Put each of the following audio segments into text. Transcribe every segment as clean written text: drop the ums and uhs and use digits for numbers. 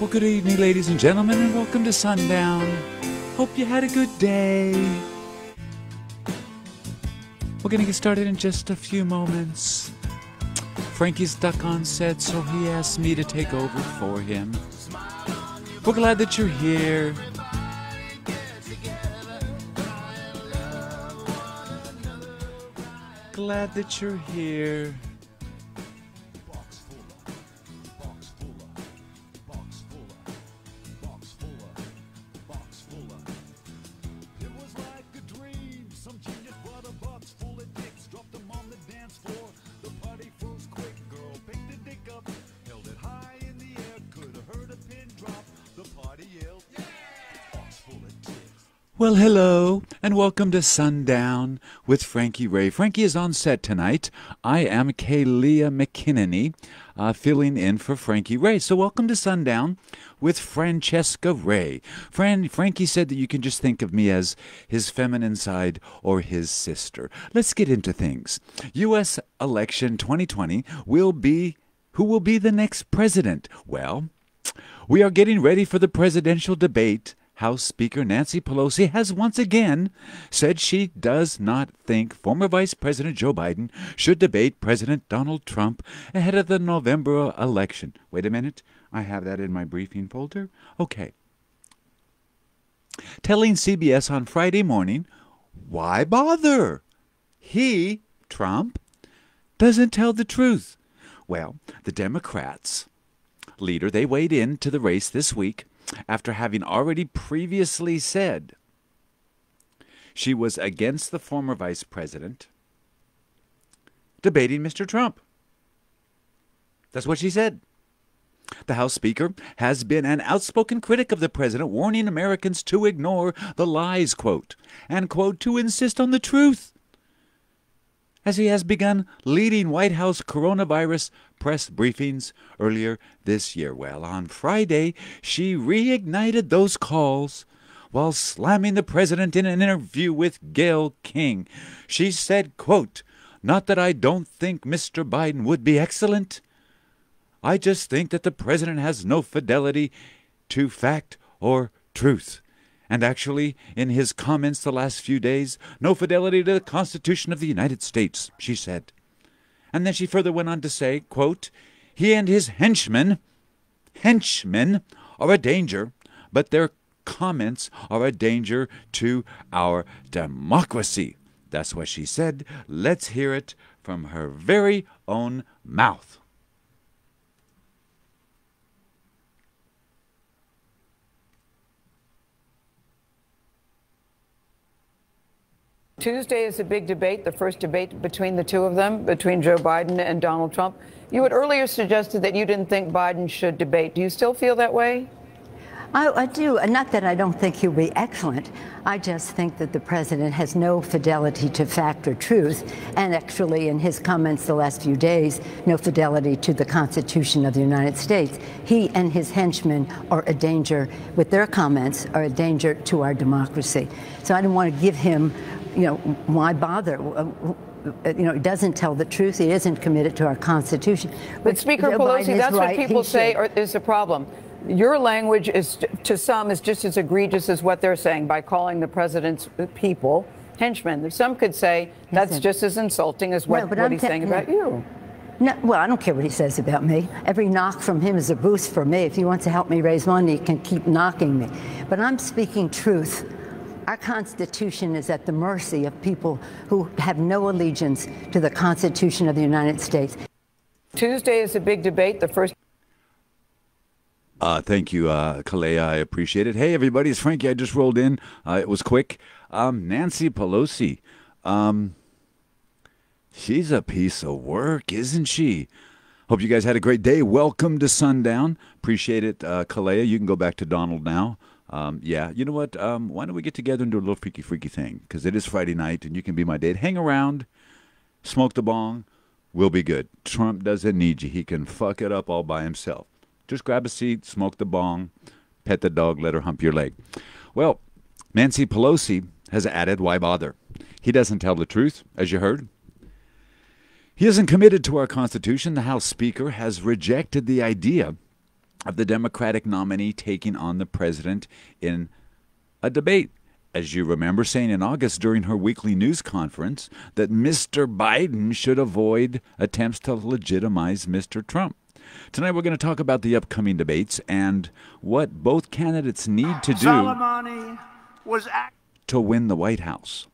Well, good evening, ladies and gentlemen, and welcome to Sundown. Hope you had a good day. We're going to get started in just a few moments. Frankie's stuck on set, so he asked me to take over for him. We're glad that you're here. Glad that you're here. Well, hello, and welcome to Sundown with Frankie Ray. Frankie is on set tonight. I am Kalia McKinney, filling in for Frankie Ray. So welcome to Sundown with Francesca Ray. Frankie said that you can just think of me as his feminine side or his sister. Let's get into things. U.S. election 2020 will be, who will be the next president? Well, we are getting ready for the presidential debate. House Speaker Nancy Pelosi has once again said she does not think former Vice President Joe Biden should debate President Donald Trump ahead of the November election. Wait a minute. I have that in my briefing folder. Okay. Telling CBS on Friday morning, why bother? He, Trump, doesn't tell the truth. Well, the Democrats leader, they weighed into the race this week after having already previously said she was against the former vice president debating Mr. Trump. That's what she said. The House Speaker has been an outspoken critic of the president, warning Americans to ignore the lies, quote, and, quote, to insist on the truth, as he has begun leading White House coronavirus press briefings earlier this year. Well, on Friday, she reignited those calls while slamming the president in an interview with Gayle King. She said, quote, not that I don't think Mr. Biden would be excellent. I just think that the president has no fidelity to fact or truth. And actually, in his comments the last few days, no fidelity to the Constitution of the United States, she said. And then she further went on to say, quote, he and his henchmen are a danger, but their comments are a danger to our democracy. That's what she said. Let's hear it from her very own mouth. Tuesday is a big debate, the first debate between the two of them, between Joe Biden and Donald Trump. You had earlier suggested that you didn't think Biden should debate. Do you still feel that way? I do. Not that I don't think he'll be excellent. I just think that the president has no fidelity to fact or truth, and actually in his comments the last few days, no fidelity to the Constitution of the United States. He and his henchmen are a danger, with their comments, are a danger to our democracy. So I didn't want to give him, why bother? He doesn't tell the truth. He isn't committed to our Constitution. But Speaker Pelosi, that's what people say is the problem. Your language is, to some, is just as egregious as what they're saying by calling the president's people henchmen. Some could say that's just as insulting as what he's saying about you. No, well, I don't care what he says about me. Every knock from him is a boost for me. If he wants to help me raise money, he can keep knocking me. But I'm speaking truth. Our Constitution is at the mercy of people who have no allegiance to the Constitution of the United States. Tuesday is a big debate, the first. Thank you, Kalea. I appreciate it. Hey, everybody, it's Frankie. I just rolled in. It was quick. Nancy Pelosi, she's a piece of work, isn't she? Hope you guys had a great day. Welcome to Sundown. Appreciate it, Kalea. You can go back to Donald now. Yeah, you know what? Why don't we get together and do a little freaky thing? Because it is Friday night, and you can be my date. Hang around, smoke the bong. We'll be good. Trump doesn't need you. He can fuck it up all by himself. Just grab a seat, smoke the bong, pet the dog, let her hump your leg. Well, Nancy Pelosi has added, why bother? He doesn't tell the truth, as you heard. He isn't committed to our Constitution. The House Speaker has rejected the idea of the Democratic nominee taking on the president in a debate. As you remember saying in August during her weekly news conference that Mr. Biden should avoid attempts to legitimize Mr. Trump. Tonight we're going to talk about the upcoming debates and what both candidates need to do to win the White House.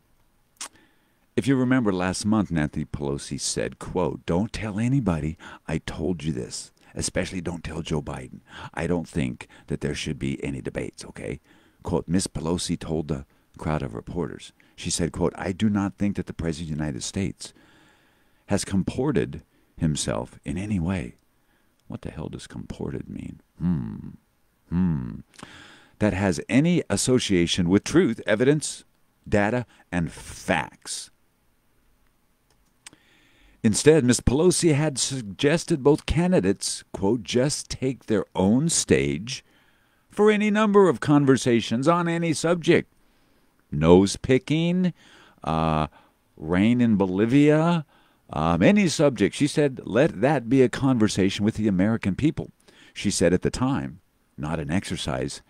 If you remember last month, Nancy Pelosi said, quote, "Don't tell anybody I told you this, especially don't tell Joe Biden. I don't think that there should be any debates, okay?" Quote, Miss Pelosi told the crowd of reporters. She said, quote, "I do not think that the President of the United States has comported himself in any way." What the hell does comported mean? That has any association with truth, evidence, data, and facts. Instead, Ms. Pelosi had suggested both candidates, quote, just take their own stage for any number of conversations on any subject. Nose picking, rain in Bolivia, any subject. She said, let that be a conversation with the American people. She said at the time, not an exercise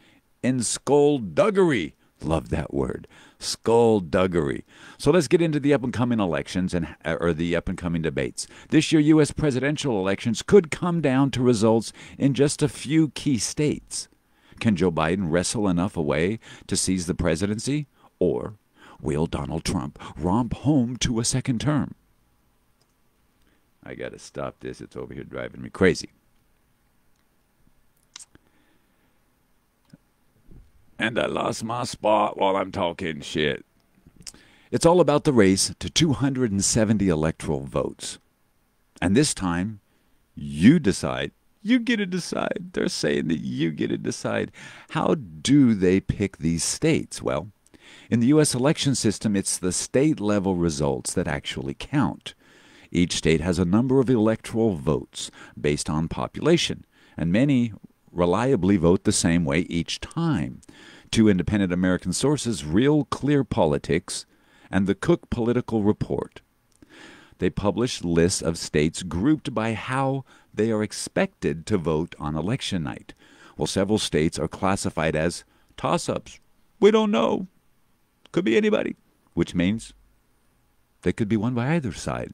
in skullduggery. Love that word, skullduggery. So let's get into the up-and-coming elections or the up-and-coming debates. This year, U.S. presidential elections could come down to results in just a few key states. Can Joe Biden wrestle enough away to seize the presidency? Or will Donald Trump romp home to a second term? I got to stop this. It's over here driving me crazy. And I lost my spot while I'm talking shit. It's all about the race to 270 electoral votes. And this time, you decide. You get to decide. They're saying that you get to decide. How do they pick these states? Well, in the U.S. election system, it's the state-level results that actually count. Each state has a number of electoral votes based on population, and many reliably vote the same way each time. Two independent American sources, Real Clear Politics and the Cook Political Report. They publish lists of states grouped by how they are expected to vote on election night. Well, several states are classified as toss-ups. We don't know. Could be anybody, which means they could be won by either side.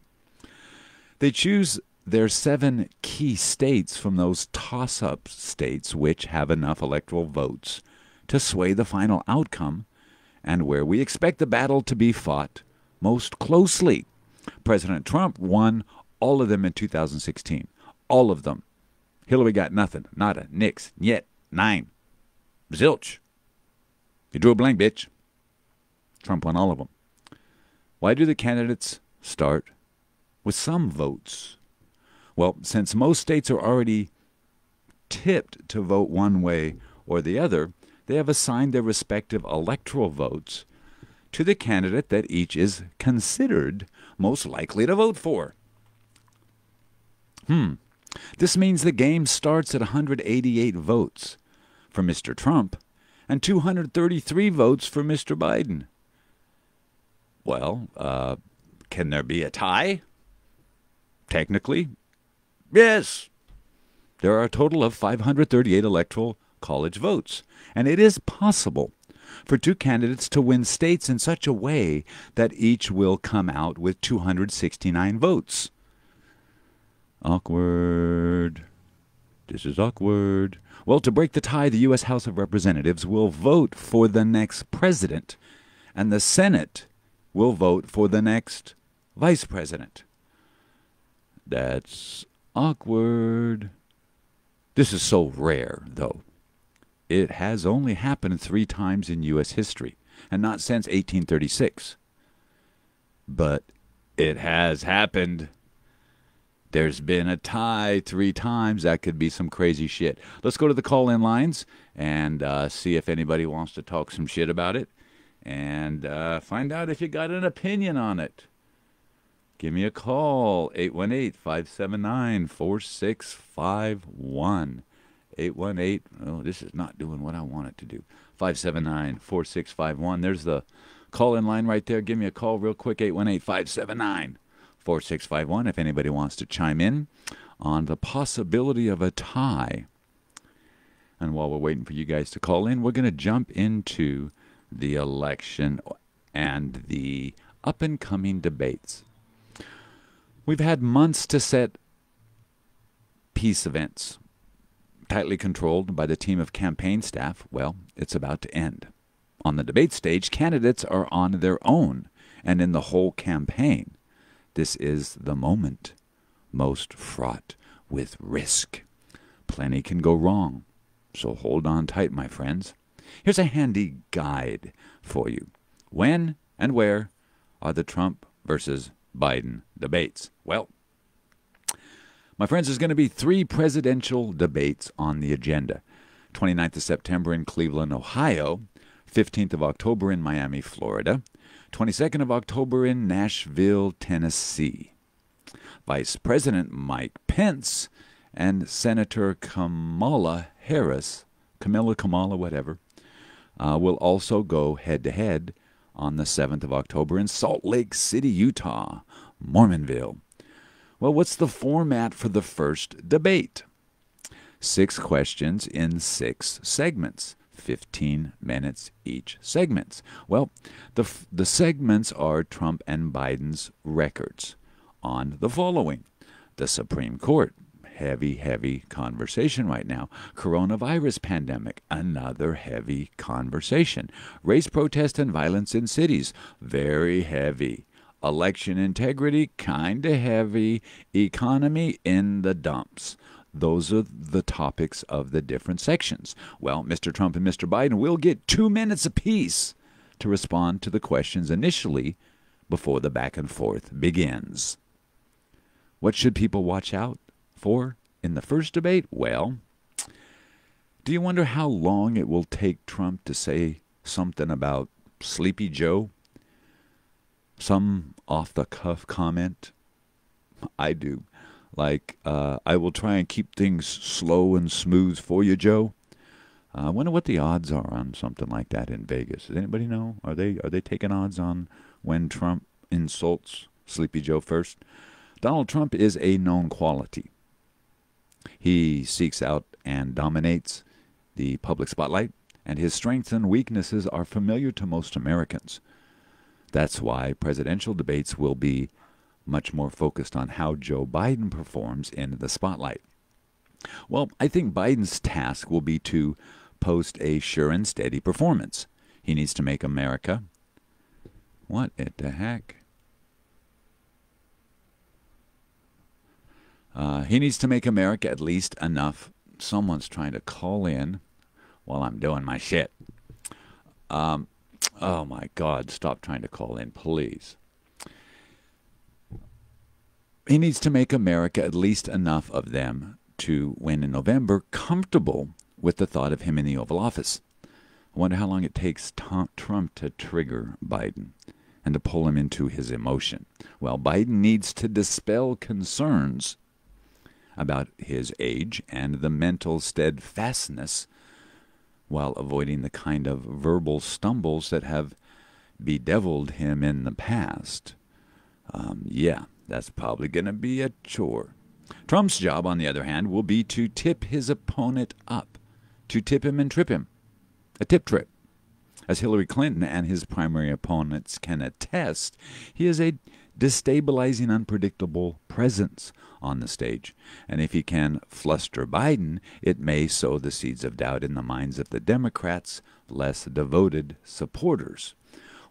They choose their 7 key states from those toss-up states which have enough electoral votes to sway the final outcome and where we expect the battle to be fought most closely. President Trump won all of them in 2016. All of them. Hillary got nothing. Nada. Nix. Yet. Nine. Zilch. You drew a blank, bitch. Trump won all of them. Why do the candidates start with some votes? Well, since most states are already tipped to vote one way or the other, they have assigned their respective electoral votes to the candidate that each is considered most likely to vote for. This means the game starts at 188 votes for Mr. Trump and 233 votes for Mr. Biden. Well, can there be a tie? Technically, yes. There are a total of 538 electoral college votes, and it is possible for two candidates to win states in such a way that each will come out with 269 votes. Awkward. This is awkward. Well, to break the tie, the U.S. House of Representatives will vote for the next president, and the Senate will vote for the next vice president. That's awkward. This is so rare, though. It has only happened 3 times in U.S. history, and not since 1836. But it has happened. There's been a tie 3 times. That could be some crazy shit. Let's go to the call-in lines and see if anybody wants to talk some shit about it and find out if you got an opinion on it. Give me a call, 818-579-4651. 818, oh, this is not doing what I want it to do. 579-4651. There's the call-in line right there. Give me a call real quick, 818-579-4651, if anybody wants to chime in on the possibility of a tie And while we're waiting for you guys to call in, we're going to jump into the election and the up-and-coming debates. We've had months to set peace events, tightly controlled by the team of campaign staff. Well, it's about to end. On the debate stage, candidates are on their own, and in the whole campaign, this is the moment most fraught with risk. Plenty can go wrong, so hold on tight, my friends. Here's a handy guide for you. When and where are the Trump versus Biden debates? Well, my friends, there's going to be 3 presidential debates on the agenda. 29th of September in Cleveland, Ohio. 15th of October in Miami, Florida. 22nd of October in Nashville, Tennessee. Vice President Mike Pence and Senator Kamala Harris, Kamala, whatever, will also go head-to-head on the 7th of October in Salt Lake City, Utah, Mormonville. Well, what's the format for the first debate? 6 questions in 6 segments, 15 minutes each segments. Well, the segments are Trump and Biden's records on the following: the Supreme Court, heavy conversation right now. Coronavirus pandemic, another heavy conversation. Race protest and violence in cities, very heavy. Election integrity, kind of heavy. Economy in the dumps. Those are the topics of the different sections. Well, Mr. Trump and Mr. Biden will get 2 minutes apiece to respond to the questions initially before the back and forth begins. What should people watch out for in the first debate? Well, do you wonder how long it will take Trump to say something about Sleepy Joe? Some off-the-cuff comment? I do. Like, I will try and keep things slow and smooth for you, Joe. I wonder what the odds are on something like that in Vegas. Does anybody know? Are they taking odds on when Trump insults Sleepy Joe first? Donald Trump is a known quality. He seeks out and dominates the public spotlight, and his strengths and weaknesses are familiar to most Americans. That's why presidential debates will be much more focused on how Joe Biden performs in the spotlight. Well, I think Biden's task will be to post a sure and steady performance. He needs to make America... What the heck? He needs to make America at least enough. Someone's trying to call in while I'm doing my shit. Oh my God, stop trying to call in, please. He needs to make America, at least enough of them, to win in November, comfortable with the thought of him in the Oval Office. I wonder how long it takes Trump to trigger Biden and to pull him into his emotion. Well, Biden needs to dispel concerns about his age and the mental steadfastness while avoiding the kind of verbal stumbles that have bedeviled him in the past. Yeah, that's probably going to be a chore. Trump's job, on the other hand, will be to tip his opponent up, to tip him and trip him. A tip trip. As Hillary Clinton and his primary opponents can attest, he is a destabilizing, unpredictable presence on the stage. And if he can fluster Biden, it may sow the seeds of doubt in the minds of the Democrats' less devoted supporters.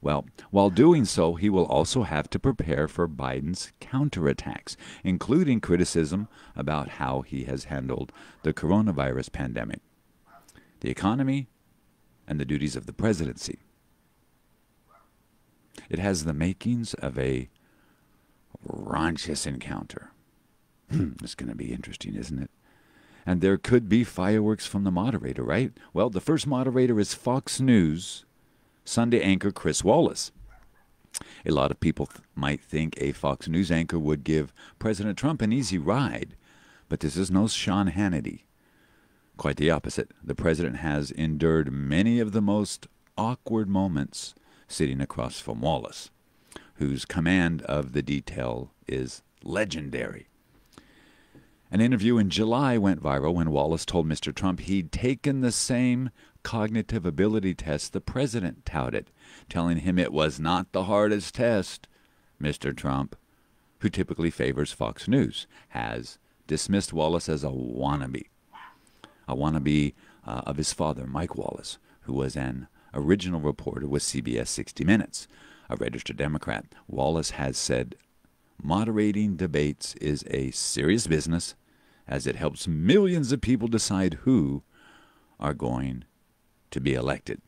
Well, while doing so, he will also have to prepare for Biden's counterattacks, including criticism about how he has handled the coronavirus pandemic, the economy, and the duties of the presidency. It has the makings of a raunchous encounter. It's going to be interesting, isn't it? And there could be fireworks from the moderator, right? Well, the first moderator is Fox News Sunday anchor Chris Wallace. A lot of people might think a Fox News anchor would give President Trump an easy ride, but this is no Sean Hannity. Quite the opposite. The president has endured many of the most awkward moments sitting across from Wallace, whose command of the detail is legendary. An interview in July went viral when Wallace told Mr. Trump he'd taken the same cognitive ability test the president touted, telling him it was not the hardest test. Mr. Trump, who typically favors Fox News, has dismissed Wallace as a wannabe of his father, Mike Wallace, who was an original reporter with CBS 60 Minutes, a registered Democrat. Wallace has said moderating debates is a serious business, as it helps millions of people decide who are going to be elected.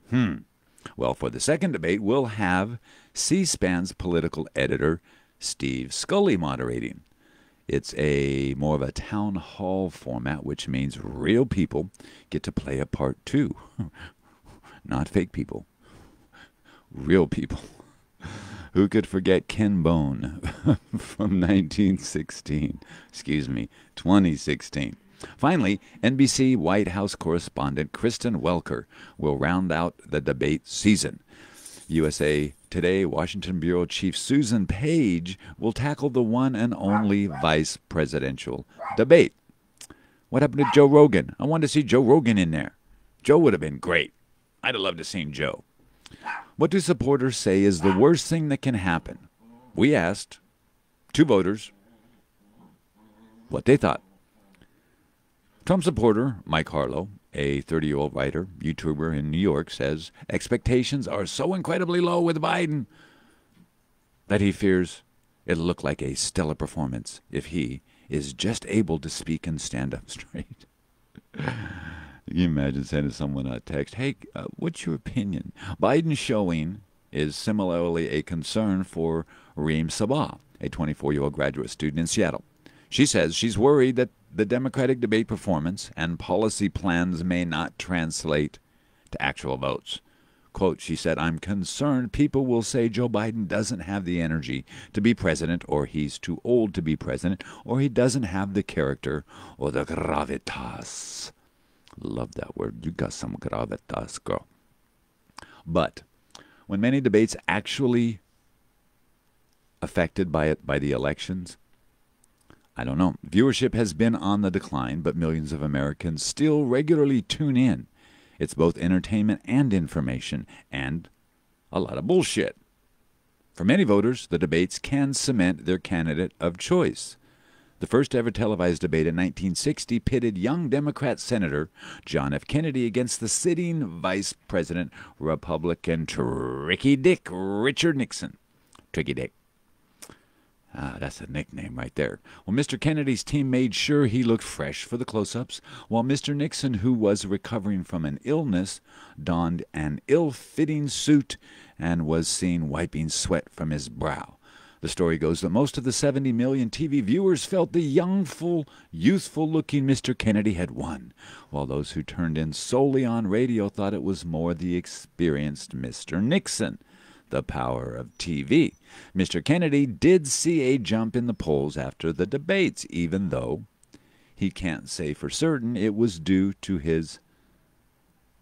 Well, for the second debate, we'll have C-SPAN's political editor, Steve Scully, moderating. It's more of a town hall format, which means real people get to play a part too. Not fake people. Real people. Who could forget Ken Bone from 2016. Finally, NBC White House correspondent Kristen Welker will round out the debate season. USA Today Washington Bureau Chief Susan Page will tackle the one and only vice presidential debate. What happened to Joe Rogan? I wanted to see Joe Rogan in there. Joe would have been great. I'd have loved to have seen Joe. What do supporters say is the worst thing that can happen? We asked 2 voters what they thought. Trump supporter Mike Harlow, a 30-year-old writer, YouTuber in New York, says expectations are so incredibly low with Biden that he fears it'll look like a stellar performance if he is just able to speak and stand up straight. Can you imagine sending someone a text, hey, what's your opinion? Biden's showing is similarly a concern for Reem Sabah, a 24-year-old graduate student in Seattle. She says she's worried that the Democratic debate performance and policy plans may not translate to actual votes. Quote, she said, I'm concerned people will say Joe Biden doesn't have the energy to be president, or he's too old to be president, or he doesn't have the character or the gravitas. Love that word. You got some gravitas, girl. But when many debates actually affected by the elections, I don't know. Viewership has been on the decline, but millions of Americans still regularly tune in. It's both entertainment and information, and a lot of bullshit. For many voters, the debates can cement their candidate of choice. The first ever televised debate in 1960 pitted young Democrat Senator John F. Kennedy against the sitting Vice President Republican Tricky Dick Richard Nixon. Tricky Dick. That's a nickname right there. Well, Mr. Kennedy's team made sure he looked fresh for the close-ups, while Mr. Nixon, who was recovering from an illness, donned an ill-fitting suit and was seen wiping sweat from his brow. The story goes that most of the 70 million TV viewers felt the youthful-looking Mr. Kennedy had won, while those who turned in solely on radio thought it was more the experienced Mr. Nixon. The power of TV. Mr. Kennedy did see a jump in the polls after the debates, even though he can't say for certain it was due to his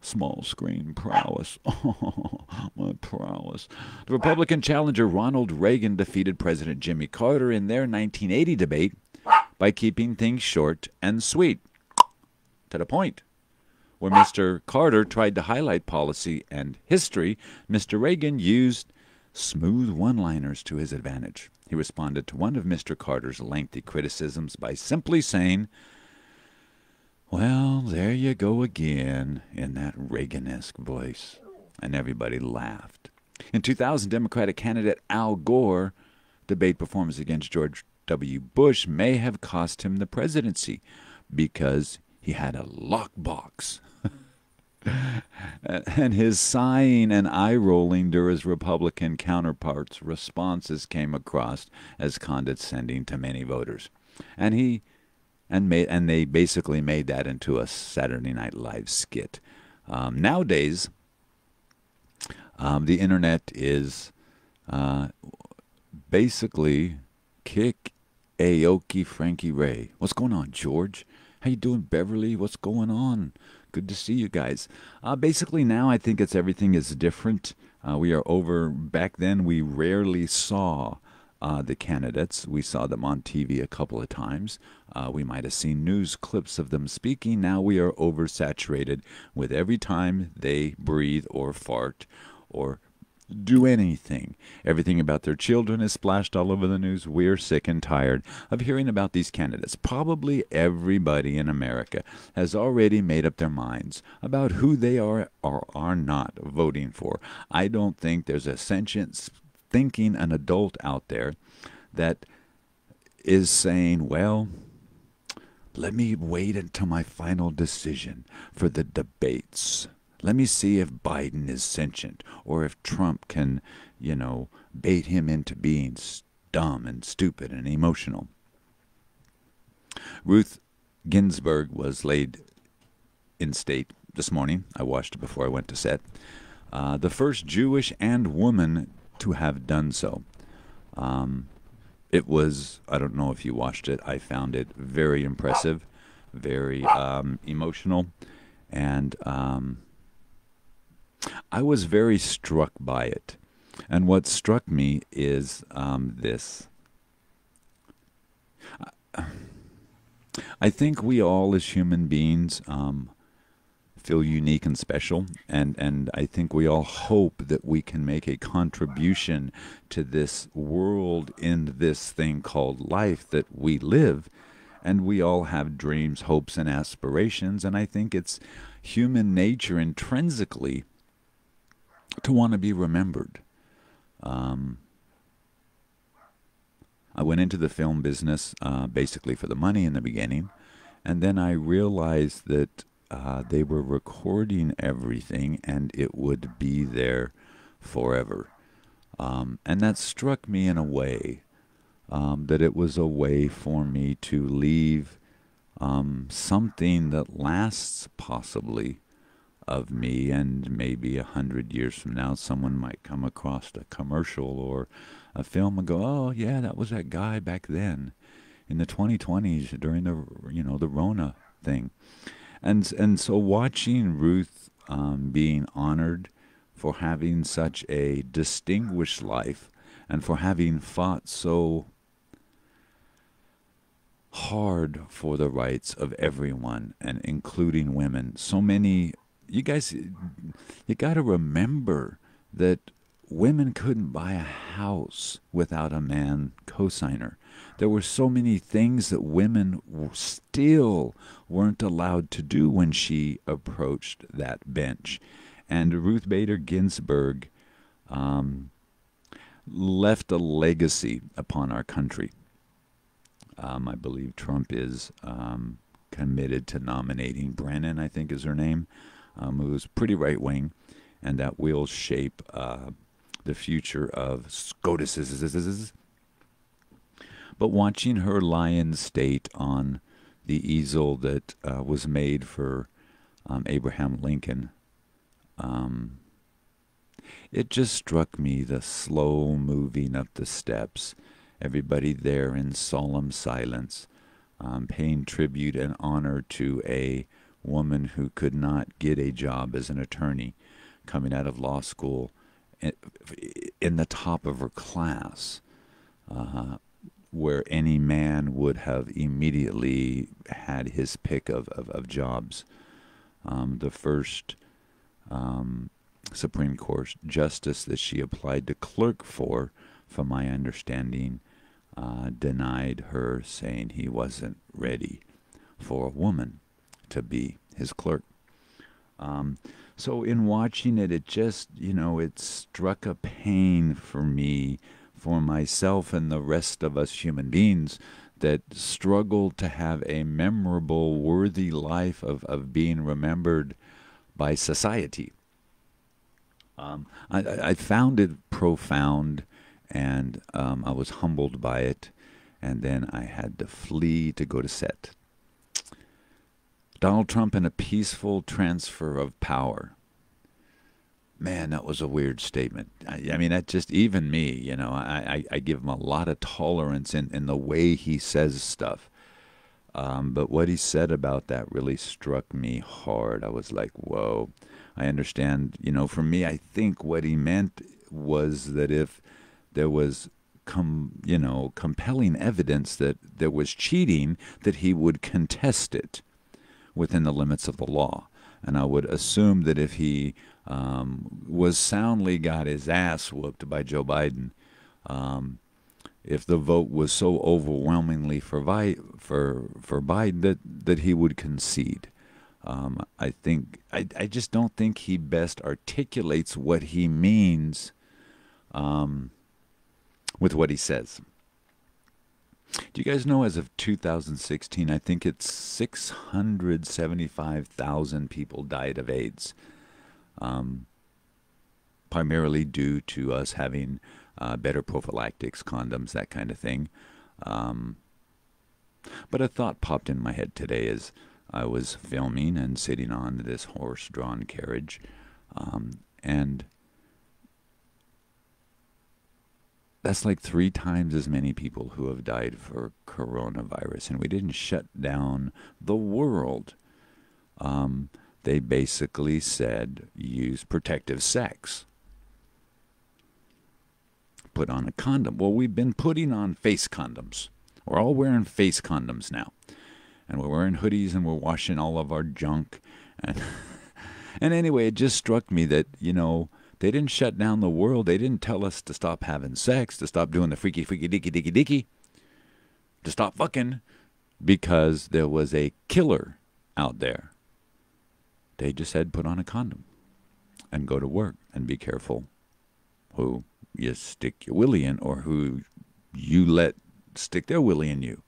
small screen prowess. Oh, my prowess. The Republican challenger Ronald Reagan defeated President Jimmy Carter in their 1980 debate by keeping things short and sweet. To the point. Where Mr. Carter tried to highlight policy and history, Mr. Reagan used smooth one-liners to his advantage. He responded to one of Mr. Carter's lengthy criticisms by simply saying, well, there you go again, in that Reagan-esque voice. And everybody laughed. In 2000, Democratic candidate Al Gore debate performance against George W. Bush may have cost him the presidency because he had a lockbox. And his sighing and eye-rolling during his Republican counterparts' responses came across as condescending to many voters. And they basically made that into a Saturday Night Live skit. Nowadays, the internet is basically kick Aoki Frankie Ray. What's going on, George? How you doing, Beverly? What's going on? Good to see you guys. Basically now I think everything is different. We are over, back then we rarely saw the candidates. We saw them on TV a couple of times. We might have seen news clips of them speaking. Now we are oversaturated with every time they breathe or fart or do anything. Everything about their children is splashed all over the news. We're sick and tired of hearing about these candidates. Probably everybody in America has already made up their minds about who they are or are not voting for. I don't think there's a sentient thinking an adult out there that is saying, well, let me wait until my final decision for the debates. Let me see if Biden is sentient or if Trump can, bait him into being dumb and stupid and emotional. Ruth Ginsburg was laid in state this morning. I watched it before I went to set. The first Jewish and woman to have done so. It was, I don't know if you watched it, I found it very impressive, very emotional, and I was very struck by it. And what struck me is this. I think we all as human beings feel unique and special, and I think we all hope that we can make a contribution to this world in this thing called life that we live. And we all have dreams, hopes, and aspirations, and I think it's human nature intrinsically to want to be remembered. I went into the film business basically for the money in the beginning, and then I realized that they were recording everything and it would be there forever. And that struck me in a way that it was a way for me to leave something that lasts possibly of me, and maybe 100 years from now someone might come across a commercial or a film and go, oh yeah, that was that guy back then in the 2020s during the Rona thing. And so watching Ruth being honored for having such a distinguished life and for having fought so hard for the rights of everyone, and including women. So many, you guys, you got to remember that women couldn't buy a house without a man co-signer. There were so many things that women still weren't allowed to do when she approached that bench. And Ruth Bader Ginsburg left a legacy upon our country. I believe Trump is committed to nominating Brennan, I think is her name, who was pretty right-wing, and that will shape the future of SCOTUS. But watching her lie in state on the easel that was made for Abraham Lincoln, it just struck me, the slow moving up the steps, everybody there in solemn silence, paying tribute and honor to a woman who could not get a job as an attorney, coming out of law school in the top of her class, where any man would have immediately had his pick of jobs. The first Supreme Court justice that she applied to clerk for, from my understanding, denied her, saying he wasn't ready for a woman to be his clerk. So in watching it, it just, it struck a pain for me, for myself and the rest of us human beings that struggle to have a memorable, worthy life of being remembered by society. I found it profound, and I was humbled by it, and then I had to flee to go to set. Donald Trump and a peaceful transfer of power. Man, that was a weird statement. I mean, that just, even me, I give him a lot of tolerance in the way he says stuff. But what he said about that really struck me hard. I was like, whoa. I understand, for me, I think what he meant was that if there was compelling evidence that there was cheating, that he would contest it within the limits of the law. And I would assume that if he was soundly got his ass whooped by Joe Biden, if the vote was so overwhelmingly for Biden, that he would concede. I just don't think he best articulates what he means with what he says. Do you guys know, as of 2016, I think it's 675,000 people died of AIDS, primarily due to us having better prophylactics, condoms, that kind of thing. But a thought popped in my head today as I was filming and sitting on this horse-drawn carriage, and that's like 3 times as many people who have died for coronavirus, and we didn't shut down the world. They basically said, use protective sex. Put on a condom. Well, we've been putting on face condoms. We're all wearing face condoms now. And we're wearing hoodies, and we're washing all of our junk. And anyway, it just struck me that, they didn't shut down the world. They didn't tell us to stop having sex, to stop doing the freaky, dicky, to stop fucking, because there was a killer out there. They just said, put on a condom and go to work, and be careful who you stick your willy in, or who you let stick their willy in you.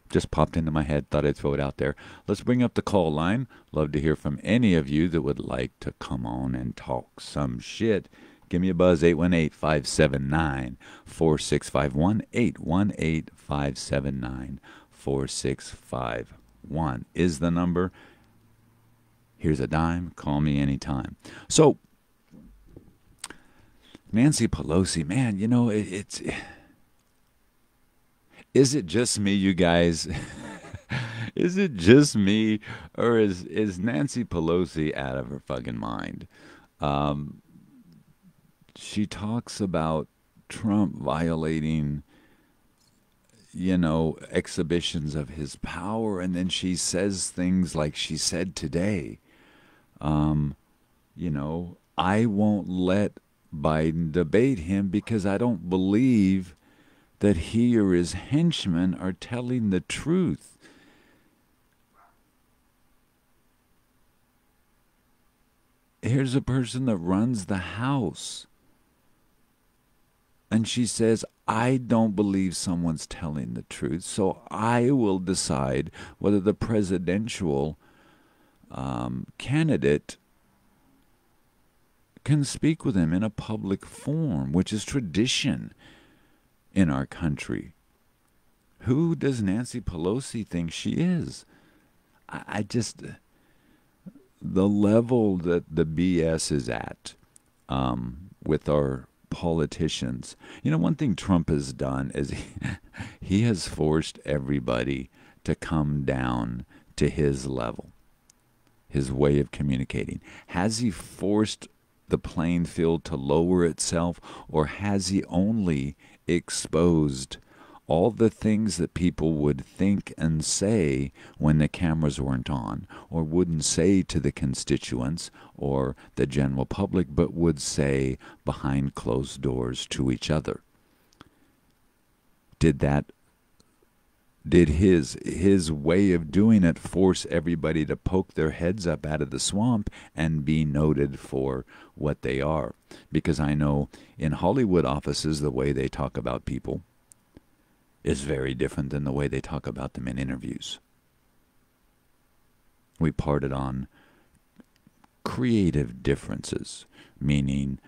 Just popped into my head, thought I'd throw it out there. Let's bring up the call line. Love to hear from any of you that would like to come on and talk some shit. Give me a buzz, 818-579-4651, 818-579-4651 is the number. Here's a dime. Call me anytime. So, Nancy Pelosi, man, it's... Is it just me, you guys? Is it just me, or is Nancy Pelosi out of her fucking mind? She talks about Trump violating, exhibitions of his power, and then she says things like she said today. I won't let Biden debate him because I don't believe that he or his henchmen are telling the truth. Here's a person that runs the House, and she says, I don't believe someone's telling the truth, so I will decide whether the presidential candidate can speak with him in a public forum, which is tradition in our country. Who does Nancy Pelosi think she is? I just, the level that the BS is at with our politicians. One thing Trump has done is he has forced everybody to come down to his level, his way of communicating. Has he forced the playing field to lower itself, or has he only exposed all the things that people would think and say when the cameras weren't on, or wouldn't say to the constituents or the general public, but would say behind closed doors to each other? Did his way of doing it force everybody to poke their heads up out of the swamp and be noted for what they are? Because I know in Hollywood offices, the way they talk about people is very different than the way they talk about them in interviews. We parted on creative differences, meaning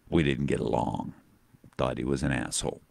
we didn't get along, thought he was an asshole.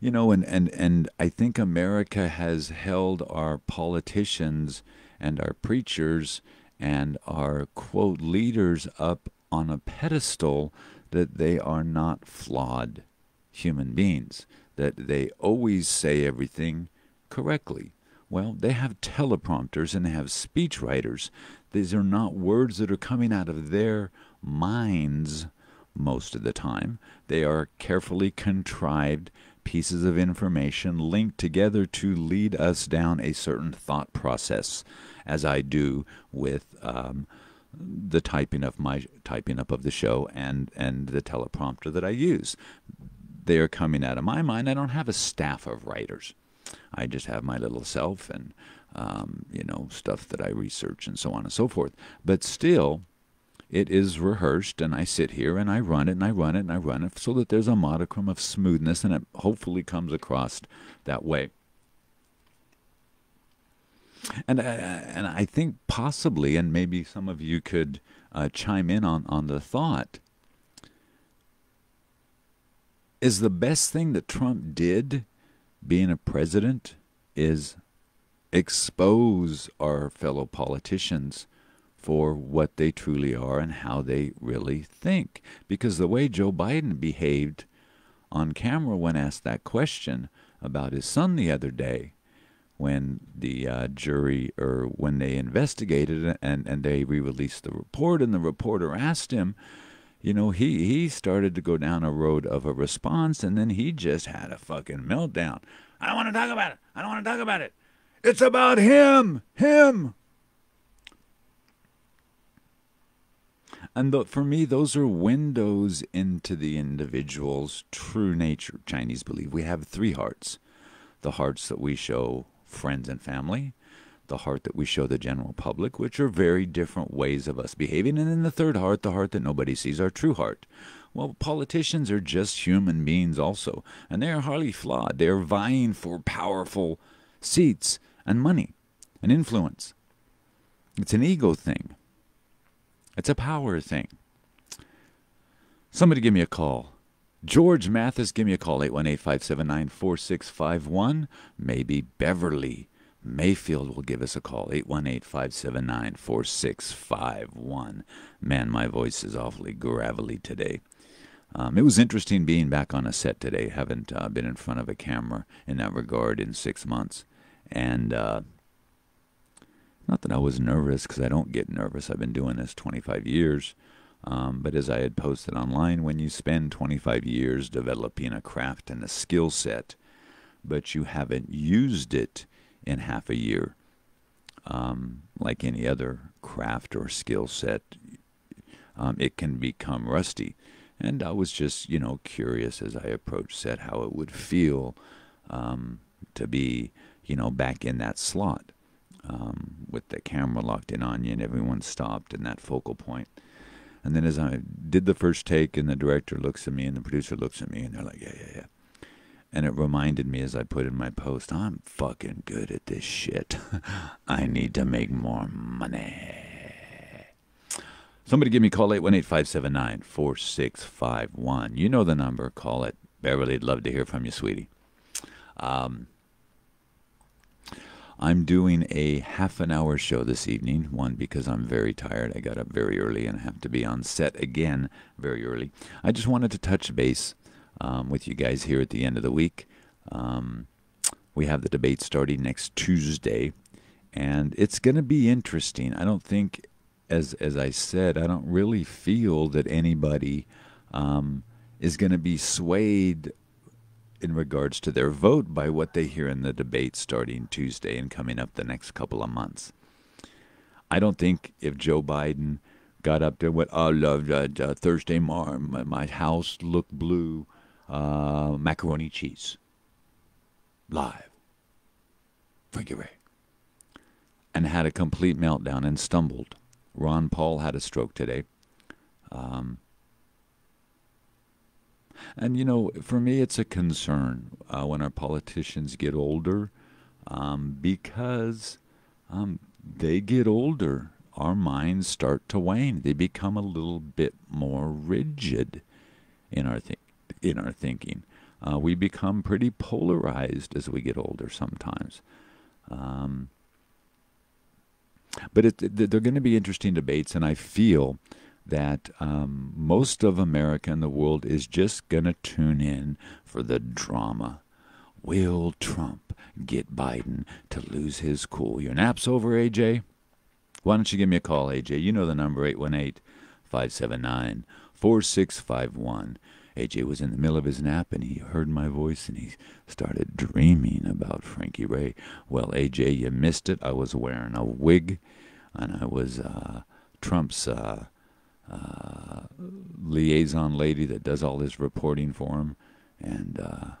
And I think America has held our politicians and our preachers and our, quote, leaders up on a pedestal that they are not flawed human beings, that they always say everything correctly. Well, they have teleprompters and they have speechwriters. These are not words that are coming out of their minds most of the time. They are carefully contrived pieces of information linked together to lead us down a certain thought process, as I do with the typing up of the show and the teleprompter that I use. They are coming out of my mind. I don't have a staff of writers. I just have my little self and stuff that I research and so on and so forth. But still, it is rehearsed, and I sit here and I run it and I run it and I run it so that there's a modicum of smoothness, and it hopefully comes across that way. And I think possibly, and maybe some of you could chime in on the thought, is the best thing that Trump did being a president is expose our fellow politicians for what they truly are and how they really think. Because the way Joe Biden behaved on camera when asked that question about his son the other day, when the jury, or when they investigated and they re-released the report, and the reporter asked him, he started to go down a road of a response, and then he just had a fucking meltdown. I don't want to talk about it. I don't want to talk about it. It's about him. And for me, those are windows into the individual's true nature. Chinese believe we have three hearts. The hearts that we show friends and family, the heart that we show the general public, which are very different ways of us behaving, and then the third heart, the heart that nobody sees, our true heart. Well, politicians are just human beings also, and they are highly flawed. They are vying for powerful seats and money and influence. It's an ego thing. It's a power thing. Somebody give me a call. George Mathis, give me a call, 818-579-4651. Maybe Beverly Mayfield will give us a call, 818-579-4651. Man, my voice is awfully gravelly today. It was interesting being back on a set today. Haven't been in front of a camera in that regard in 6 months. And not that I was nervous, because I don't get nervous. I've been doing this 25 years. But as I had posted online, when you spend 25 years developing a craft and a skill set, but you haven't used it in half a year, like any other craft or skill set, it can become rusty. And I was just, curious as I approached set how it would feel to be, back in that slot with the camera locked in on you and everyone stopped in that focal point. And then as I did the first take, and the director looks at me and the producer looks at me, and they're like, yeah. And it reminded me, as I put in my post, I'm fucking good at this shit. I need to make more money. Somebody give me a call, 818-579-4651. You know the number. Call it. Beverly, I'd love to hear from you, sweetie. I'm doing a half-an-hour show this evening. One, because I'm very tired. I got up very early and have to be on set again very early. I just wanted to touch base with you guys here at the end of the week. We have the debate starting next Tuesday, and it's going to be interesting. I don't think, as I said, I don't really feel that anybody is going to be swayed in regards to their vote by what they hear in the debate starting Tuesday and coming up the next couple of months. I don't think if Joe Biden got up there and went, Thursday morning, my house looked blue, macaroni cheese, live, Frankie Ray, and had a complete meltdown and stumbled. Ron Paul had a stroke today. And, for me, it's a concern when our politicians get older, because they get older. Our minds start to wane. They become a little bit more rigid in our thinking. We become pretty polarized as we get older sometimes. But they're going to be interesting debates, and I feel that most of America and the world is just going to tune in for the drama. Will Trump get Biden to lose his cool? Your nap's over, AJ? Why don't you give me a call, AJ? You know the number, 818-579-4651. 4651. AJ was in the middle of his nap and he heard my voice and he started dreaming about Frankie Ray. Well, AJ, you missed it. I was wearing a wig and I was Trump's liaison lady that does all his reporting for him. And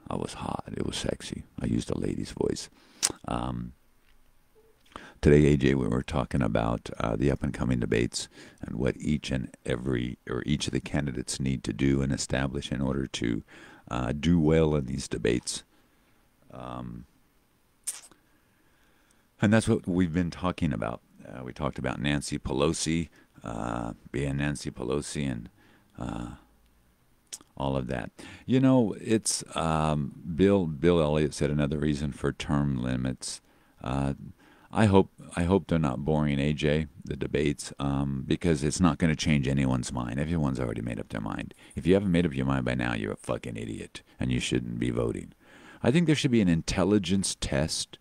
I was hot. It was sexy. I used a lady's voice. Today, AJ, we were talking about the up-and-coming debates and what each of the candidates need to do and establish in order to do well in these debates. And that's what we've been talking about. We talked about Nancy Pelosi, being Nancy Pelosi, and all of that. You know, it's Bill Elliott said another reason for term limits. I hope they're not boring, AJ, the debates, because it's not going to change anyone's mind. Everyone's already made up their mind. If you haven't made up your mind by now, you're a fucking idiot, and you shouldn't be voting. I think there should be an intelligence test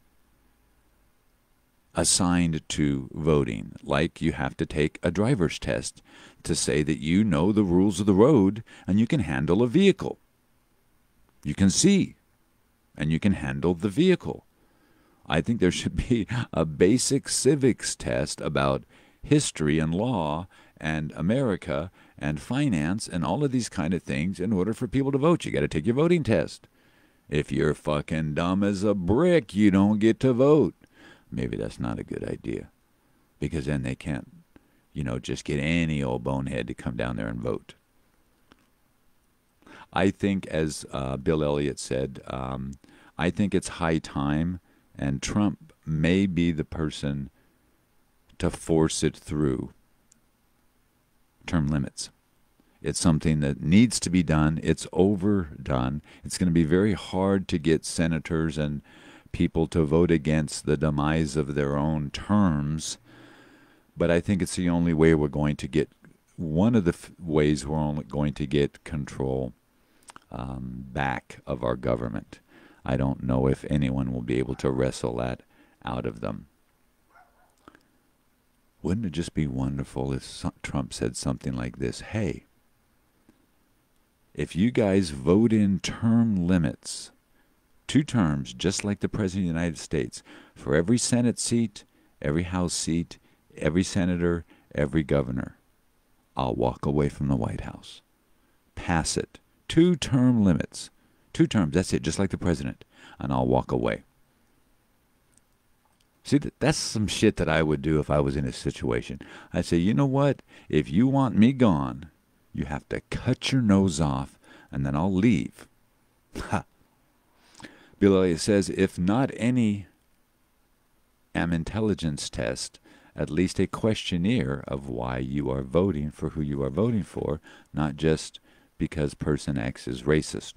assigned to voting, like you have to take a driver's test to say that you know the rules of the road and you can handle a vehicle. You can see, and you can handle the vehicle. I think there should be a basic civics test about history and law and America and finance and all of these kind of things in order for people to vote. You got to take your voting test. If you're fucking dumb as a brick, you don't get to vote. Maybe that's not a good idea, because then they can't, just get any old bonehead to come down there and vote. I think, as Bill Elliott said, I think it's high time. And Trump may be the person to force it through. Term limits. It's something that needs to be done. It's overdone. It's going to be very hard to get senators and people to vote against the demise of their own terms. But I think it's the only way we're going to get, one of the ways we're only going to get control back of our government. I don't know if anyone will be able to wrestle that out of them. Wouldn't it just be wonderful if Trump said something like this? Hey, if you guys vote in term limits, 2 terms, just like the President of the United States, for every Senate seat, every House seat, every senator, every governor, I'll walk away from the White House. Pass it. 2 term limits. 2 terms, that's it, just like the president, and I'll walk away. See, that's some shit that I would do if I was in a situation. I'd say, you know what? If you want me gone, you have to cut your nose off, and then I'll leave. Ha. Bill Elliott says, if not any intelligence test, at least a questionnaire of why you are voting for who you are voting for, not just because person X is racist.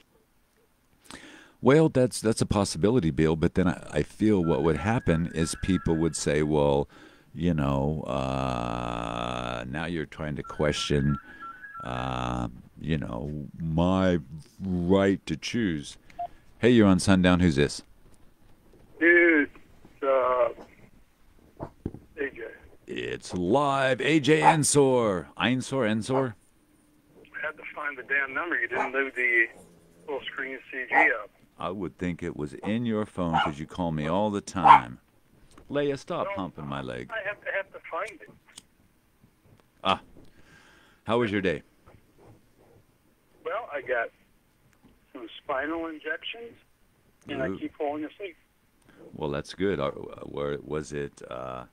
Well, that's a possibility, Bill, but then I feel what would happen is people would say, well, now you're trying to question, my right to choose. Hey, you're on Sundown. Who's this? Dude, AJ. It's live. AJ Ensor. Ensor? I had to find the damn number. You didn't leave the full screen CG up. I would think it was in your phone because you call me all the time. Leia, stop humping my leg. I have to find it. Ah. How was your day? Well, I got some spinal injections, and I keep falling asleep. Well, that's good. Where was it? I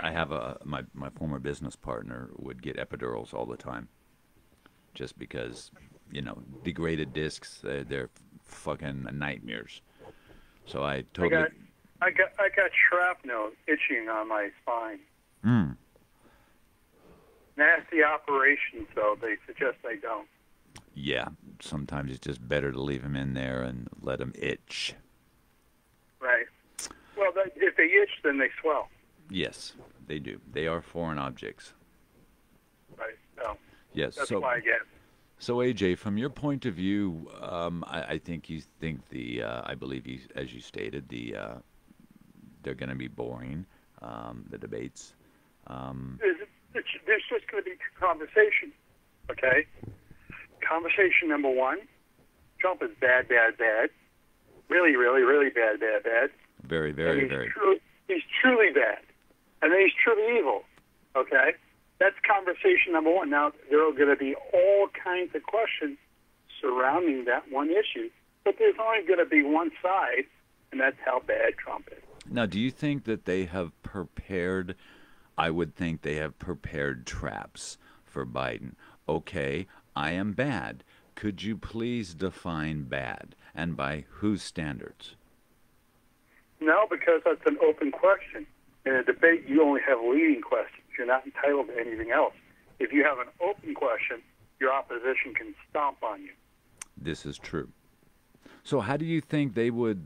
have my former business partner would get epidurals all the time, just because, degraded discs, they're fucking nightmares. So I totally. I got shrapnel itching on my spine. Nasty operation, so they suggest I don't. Yeah, sometimes it's just better to leave them in there and let them itch. Right. Well, if they itch, then they swell. Yes, they do. They are foreign objects. Right. So yes. That's why I get. So AJ, from your point of view, I think you think I believe you, as you stated, they're going to be boring, the debates. there's just going to be conversation, okay? Conversation number one, Trump is bad, bad, bad. Really, really, really bad, bad, bad. Very, very, very. He's truly bad. And then he's truly evil, okay? That's conversation number one. Now, there are going to be all kinds of questions surrounding that one issue, but there's only going to be one side, and that's how bad Trump is. Now, do you think that they have prepared, I would think they have prepared traps for Biden? Okay, I am bad. Could you please define bad, and by whose standards? No, because that's an open question. In a debate, you only have leading questions. You're not entitled to anything else. If you have an open question, your opposition can stomp on you. This is true. So how do you think they would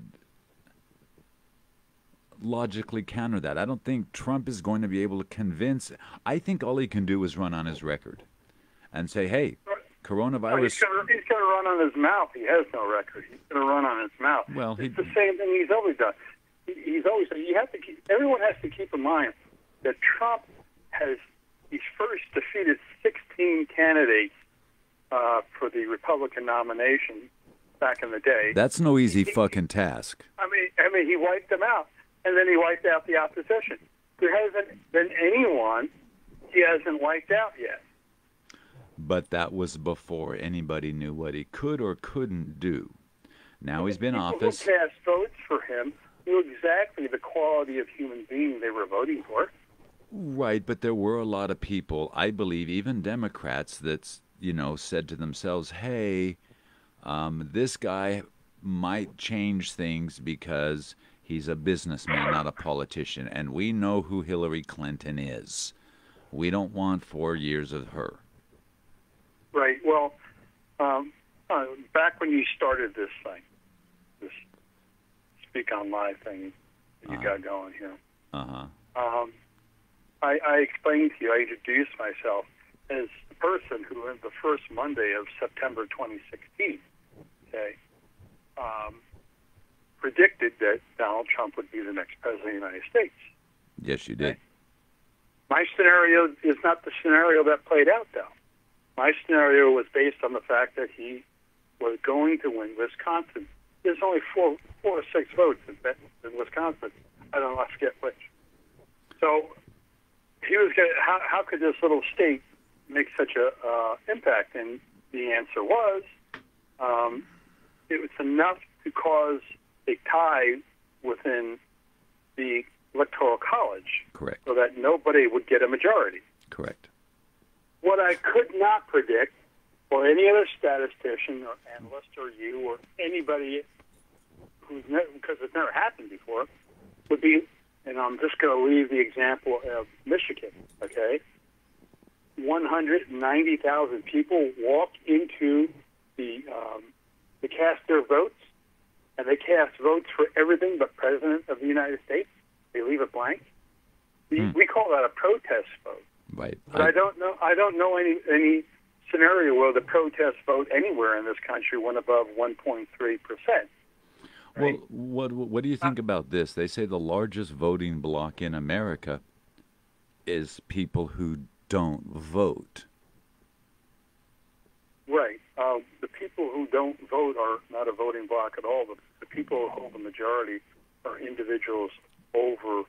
logically counter that? I don't think Trump is going to be able to convince. I think all he can do is run on his record and say, hey, coronavirus. He's going to run on his mouth. He has no record. He's going to run on his mouth. Well, it's the same thing he's always done. He's always done. Everyone has to keep in mind that Trump he's first defeated 16 candidates for the Republican nomination back in the day. That's no easy fucking task. I mean, he wiped them out. And then he wiped out the opposition. There hasn't been anyone he hasn't wiped out yet. But that was before anybody knew what he could or couldn't do. Now he's been in office. People who cast votes for him knew exactly the quality of human being they were voting for. Right, but there were a lot of people, I believe, even Democrats, that said to themselves, hey, this guy might change things because he's a businessman, not a politician, and we know who Hillary Clinton is. We don't want 4 years of her. Right. Well, back when you started this thing, this Speak On Live thing that you got going here, I explained to you, I introduced myself as the person who, on the first Monday of September 2016, okay, predicted that Donald Trump would be the next president of the United States. Yes, you did. My scenario is not the scenario that played out, though. My scenario was based on the fact that he was going to win Wisconsin. There's only four or six votes in Wisconsin. I don't know, I forget which. So he was going. How could this little state make such a impact? And the answer was, it was enough to cause a tie within the Electoral College. Correct. So that nobody would get a majority. Correct. What I could not predict, or any other statistician or analyst or you or anybody because it's never happened before, would be, and I'm just going to leave the example of Michigan, okay? 190,000 people walk into to cast their votes, and they cast votes for everything but President of the United States. They leave it blank. We call that a protest vote. Right. But I don't know any scenario where the protest vote anywhere in this country went above 1.3%. Right? Well, what do you think about this? They say the largest voting bloc in America is people who don't vote. Right. The people who don't vote are not a voting bloc at all. The people who hold the majority are individuals over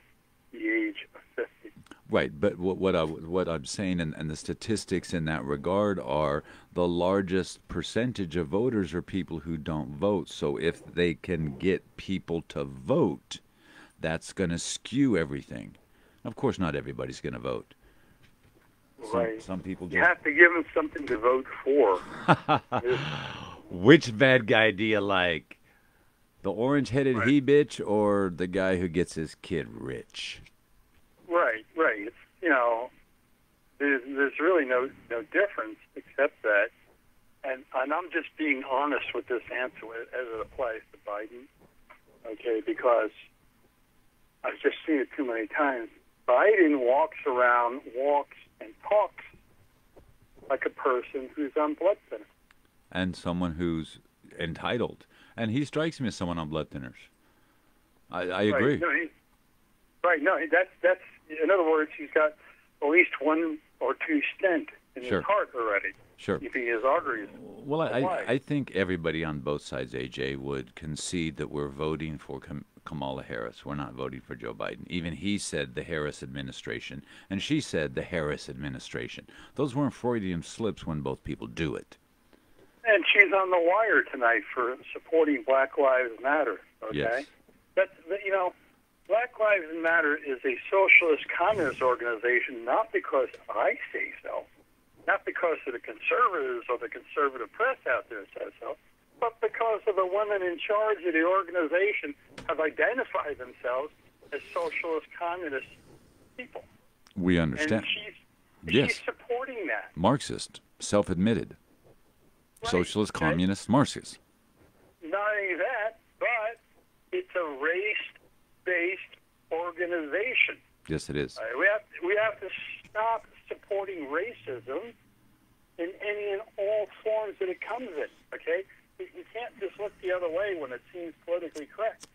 the age of 50. Right, but what I'm saying, and the statistics in that regard are the largest percentage of voters are people who don't vote. So if they can get people to vote, that's going to skew everything. Of course, not everybody's going to vote. Right. Some people just... You have to give them something to vote for. Which bad guy do you like? The orange-headed he-bitch or the guy who gets his kid rich? Right. It's, there's really no difference except that, and I'm just being honest with this answer as it applies to Biden, okay, because I've just seen it too many times. Biden walks and talks like a person who's on blood thinners. And someone who's entitled. And he strikes me as someone on blood thinners. I agree. Right. No, that's in other words, he's got at least one or two stent in Sure. his heart already, Sure. keeping his arteries Well, alive. I think everybody on both sides, AJ, would concede that we're voting for Kamala Harris. We're not voting for Joe Biden. Even he said the Harris administration, and she said the Harris administration. Those weren't Freudian slips when both people do it. And she's on the wire tonight for supporting Black Lives Matter. Okay, Yes. Black Lives Matter is a socialist communist organization, not because I say so, not because of the conservatives or the conservative press out there says so, but because of the women in charge of the organization have identified themselves as socialist communist people. We understand. And Yes. she's supporting that. Marxist, self-admitted. Right. Socialist, communist, Marxist. Not only that, but it's a race-based organization. Yes, it is. We have to stop supporting racism in any and all forms that it comes in. Okay, you can't just look the other way when it seems politically correct.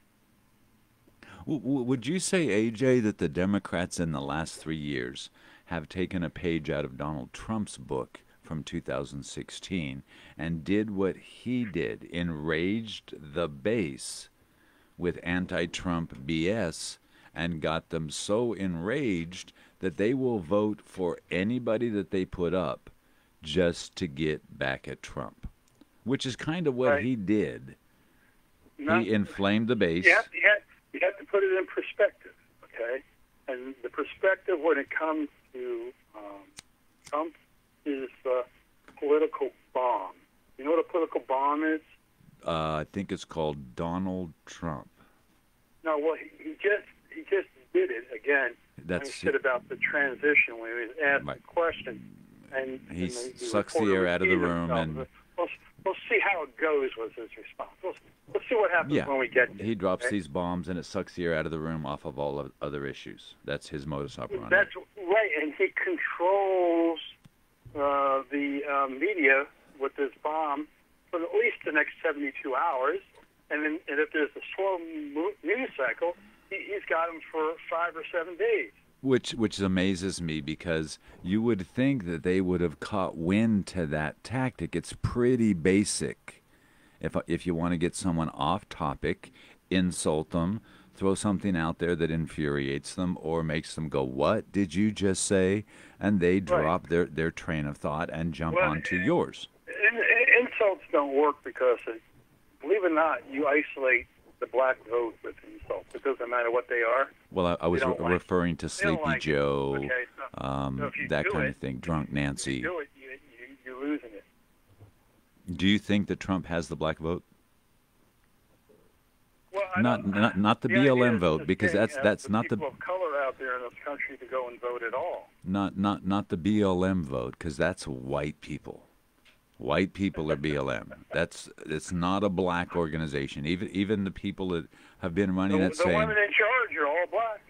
Would you say, AJ, that the Democrats in the last 3 years have taken a page out of Donald Trump's book from 2016 and did what he did, enraged the base with anti-Trump BS, and got them so enraged that they will vote for anybody that they put up just to get back at Trump, which is kind of what he did. He inflamed the base. You have to put it in perspective, okay? And the perspective when it comes to Trump is the political bomb. You know what a political bomb is? I think it's called Donald Trump. No, well, he just did it again. That's when he said about the transition when he was asked Right. the question, and He and the sucks the reporter air out of the repeated room, himself. and We'll see how it goes. Was his response? We'll see what happens yeah, when we get there. he drops okay? these bombs, and it sucks the air out of the room off of all of other issues. That's his modus operandi. That's right, and he controls the media with this bomb for at least the next 72 hours. And if there's a slow news cycle, he's got them for 5 or 7 days. Which amazes me, because you would think that they would have caught wind to that tactic. It's pretty basic. If you want to get someone off topic, insult them, throw something out there that infuriates them or makes them go, "What did you just say?" And they drop their train of thought and jump onto yours. Insults don't work because, believe it or not, you isolate the black vote with insults. It doesn't matter what they are. Well, I was referring to Sleepy like Joe, okay, so if you that do kind it, of thing, Drunk Nancy. If you do it, you're losing it. Do you think that Trump has the black vote? Well, Not the idea BLM is vote, to because say, that's not people of color out there in this country to go and vote at all. not the BLM vote, because that's white people. White people are BLM. It's not a black organization. Even the people that have been running it The saying, women in charge are all black.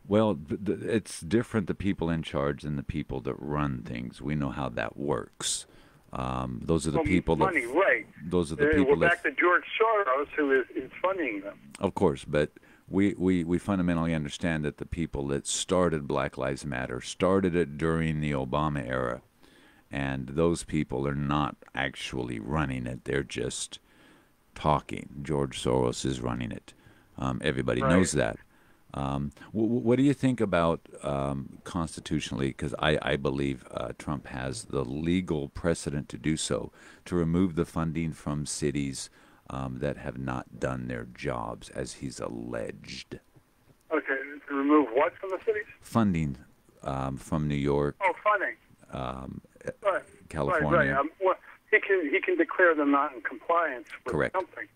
well, it's different, the people in charge, than the people that run things. We know how that works. Those are the people money, that. right? Those are the people we're back that. to George Soros, who is funding them. Of course, but we fundamentally understand that the people that started Black Lives Matter started it during the Obama era, and those people are not actually running it. They're just talking. George Soros is running it. Everybody knows that. What do you think about constitutionally, because I believe Trump has the legal precedent to do so, to remove the funding from cities that have not done their jobs, as he's alleged? Okay, to remove what from the cities? Funding from New York, Oh, funding. Right. California. Right. Well, he can declare them not in compliance with Correct. something.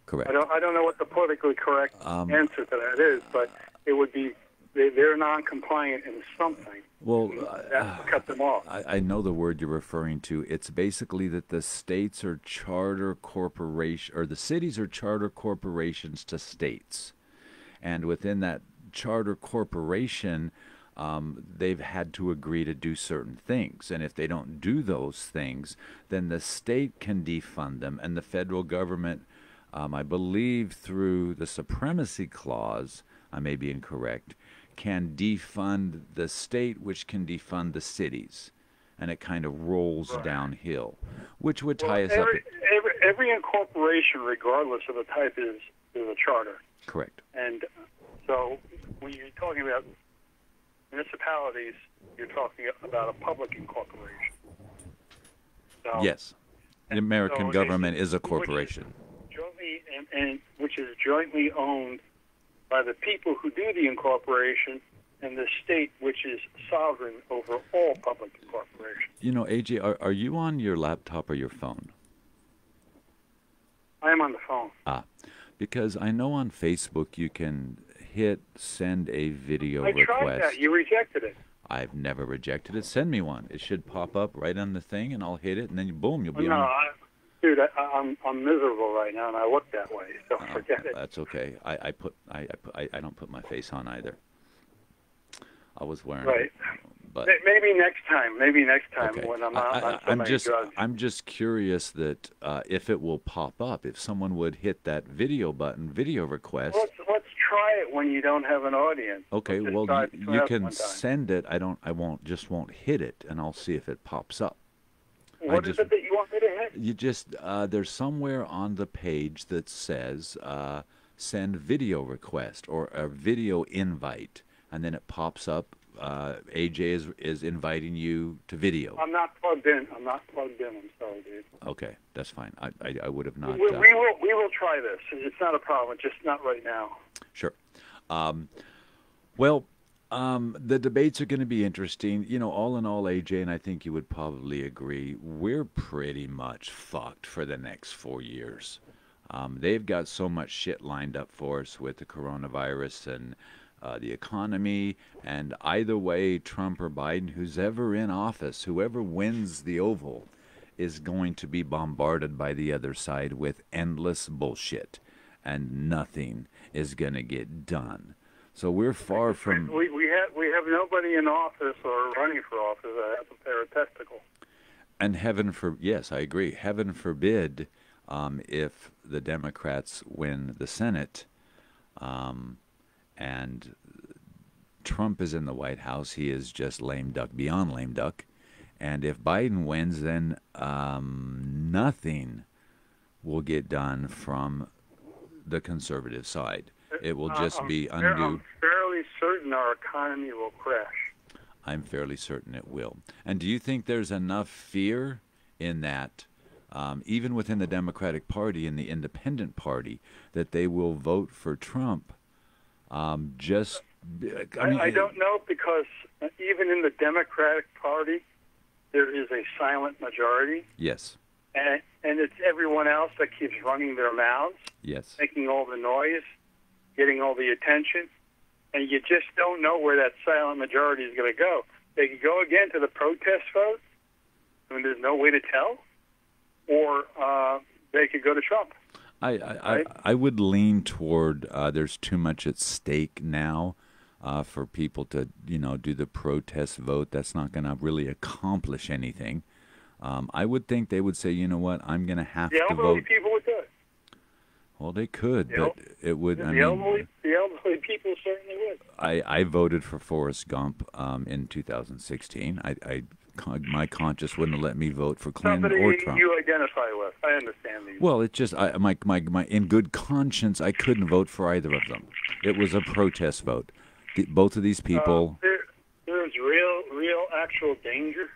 Correct. I don't know what the politically correct answer to that is, but it would be they're non-compliant in something. Well, that will cut them off. I know the word you're referring to. It's basically that the states are charter corporation, or the cities are charter corporations to states, and within that charter corporation, they've had to agree to do certain things, and if they don't do those things, then the state can defund them, and the federal government, I believe through the supremacy clause, I may be incorrect, can defund the state, which can defund the cities, and it kind of rolls downhill, which would tie us up. Every incorporation, regardless of the type, is a charter. Correct. And so when you're talking about municipalities, you're talking about a public incorporation. So, yes. The American government is a corporation. Which is jointly owned by the people who do the incorporation and the state, which is sovereign over all public incorporations. You know, AJ, are you on your laptop or your phone? I am on the phone. Because I know on Facebook you can hit send a video request. I tried that. You rejected it. I've never rejected it. Send me one. It should pop up right on the thing, and I'll hit it, and then boom, you'll be on. Dude, I'm miserable right now, and I look that way, so forget it. That's okay. I don't put my face on either. I was wearing it, but maybe next time. Okay. When I'm not on so many drugs. I'm just curious that if it will pop up, if someone would hit that video button, video request. Let's try it when you don't have an audience. Okay, well you can send it. I just won't hit it, and I'll see if it pops up. What is it that you want me to hit? You just there's somewhere on the page that says send video request or a video invite, and then it pops up. AJ is inviting you to video. I'm not plugged in. I'm sorry, dude. Okay, that's fine. I would have not. We will try this. It's not a problem. Just not right now. Sure. The debates are going to be interesting. You know, all in all, AJ, and I think you would probably agree, we're pretty much fucked for the next 4 years. They've got so much shit lined up for us with the coronavirus and the economy, and either way, Trump or Biden, who's ever in office, whoever wins the Oval, is going to be bombarded by the other side with endless bullshit, and nothing is going to get done. So we're far from... We have nobody in office or running for office that has a pair of testicles. And yes, I agree. Heaven forbid if the Democrats win the Senate, and Trump is in the White House, he is just lame duck beyond lame duck. And if Biden wins, then nothing will get done from the conservative side. It will just be undue. I'm fairly certain our economy will crash. I'm fairly certain it will. And do you think there's enough fear in that, even within the Democratic Party and the Independent Party, that they will vote for Trump? I don't know, because even in the Democratic Party, there is a silent majority. Yes. And it's everyone else that keeps running their mouths. Yes. Making all the noise, getting all the attention. And you just don't know where that silent majority is going to go. They could go again to the protest vote. I mean, there's no way to tell. Or they could go to Trump. I would lean toward there's too much at stake now for people to, do the protest vote. That's not going to really accomplish anything. I would think they would say, you know what, I'm going to have to vote. The elderly people would do it. Well, they could, but it would. The elderly people certainly would. I voted for Forrest Gump in 2016. My conscience wouldn't let me vote for Clinton or Trump. You identify with. I understand these. Well, it's just my in good conscience, I couldn't vote for either of them. It was a protest vote. Both of these people. There's real actual danger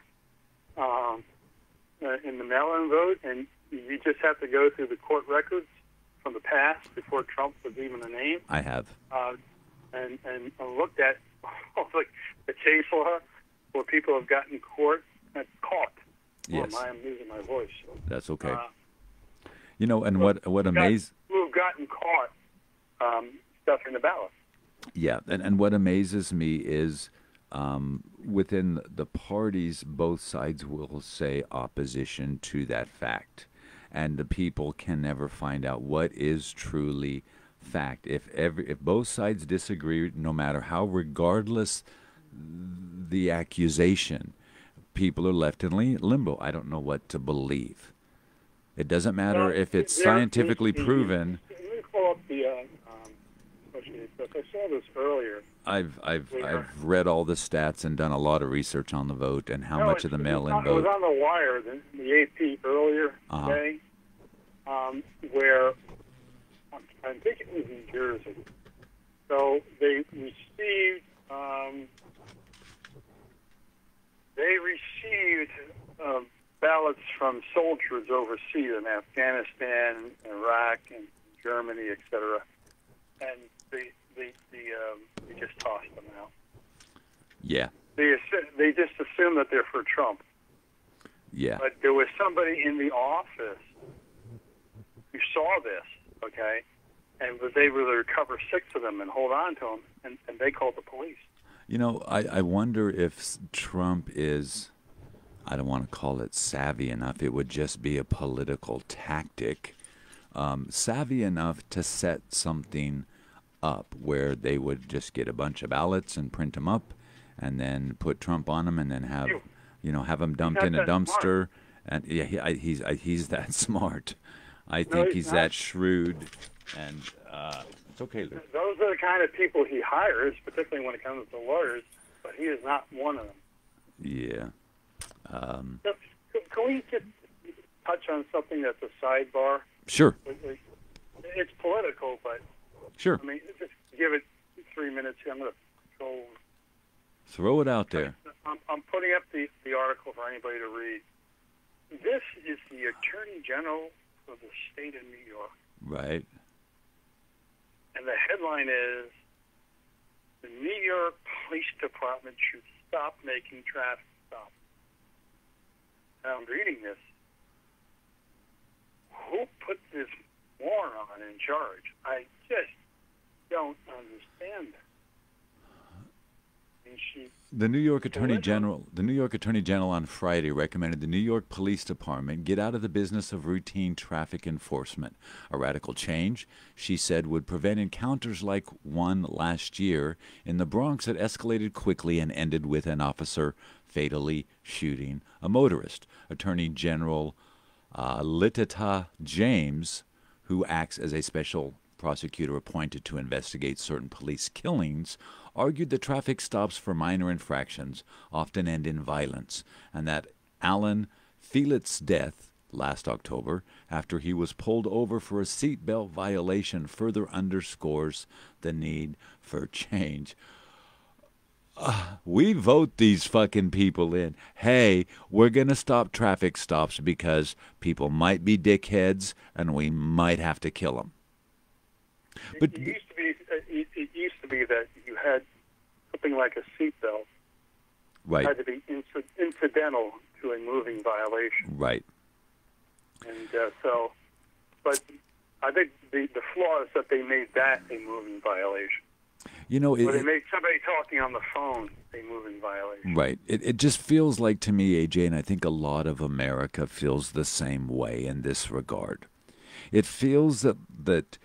in the mail-in vote, and you just have to go through the court records from the past before Trump was even a name. I have. And looked at the case law where people have gotten caught. Yes. Well, I'm losing my voice. So. That's okay. And what amazed... Who have gotten caught stuffing the ballot. Yeah, and what amazes me is within the parties, both sides will say opposition to that fact. And the people can never find out what is truly fact. If both sides disagree, no matter how regardless the accusation, people are left in limbo. I don't know what to believe. It doesn't matter if it's scientifically proven. Let me call up the associated stuff. I saw this earlier. I've read all the stats and done a lot of research on the vote and how much of the mail-in It was vote. on the wire, the AP earlier today, where I think it was in Jersey. So they received ballots from soldiers overseas in Afghanistan, Iraq, and Germany, etc. And they just tossed them out. Yeah. They just assume that they're for Trump. Yeah. But there was somebody in the office who saw this, okay, and was able to recover 6 of them and hold on to them, and they called the police. You know, I wonder if Trump is, I don't want to call it savvy enough. It would just be a political tactic. Savvy enough to set something up where they would just get a bunch of ballots and print them up and then put Trump on them and then have, have them dumped in a dumpster. And yeah, he's that smart. I think he's that shrewd. And it's okay, Luke. Those are the kind of people he hires, particularly when it comes to lawyers, but he is not one of them. Yeah. Can we just touch on something that's a sidebar? Sure. It's political, but sure. I mean, just give it 3 minutes. I'm going to go. Throw it out there. I'm putting up the article for anybody to read. This is the Attorney General of the state of New York. Right. And the headline is, the New York Police Department should stop making traffic stops. And I'm reading this. Who put this moron in charge? I just don't understand that. The New York Attorney General on Friday recommended the New York Police Department get out of the business of routine traffic enforcement. A radical change, she said, would prevent encounters like one last year in the Bronx that escalated quickly and ended with an officer fatally shooting a motorist. Attorney General Letitia James, who acts as a special prosecutor appointed to investigate certain police killings, argued that traffic stops for minor infractions often end in violence, and that Alan Felitz's death last October, after he was pulled over for a seatbelt violation, further underscores the need for change. We vote these fucking people in. Hey, we're going to stop traffic stops because people might be dickheads and we might have to kill them. But it used to be that you had something like a seatbelt. Right. Had to be incidental to a moving violation. Right. And but I think the flaw is that they made that a moving violation. You know, or they made somebody talking on the phone a moving violation. Right. It just feels like to me, AJ, and I think a lot of America feels the same way in this regard. It feels that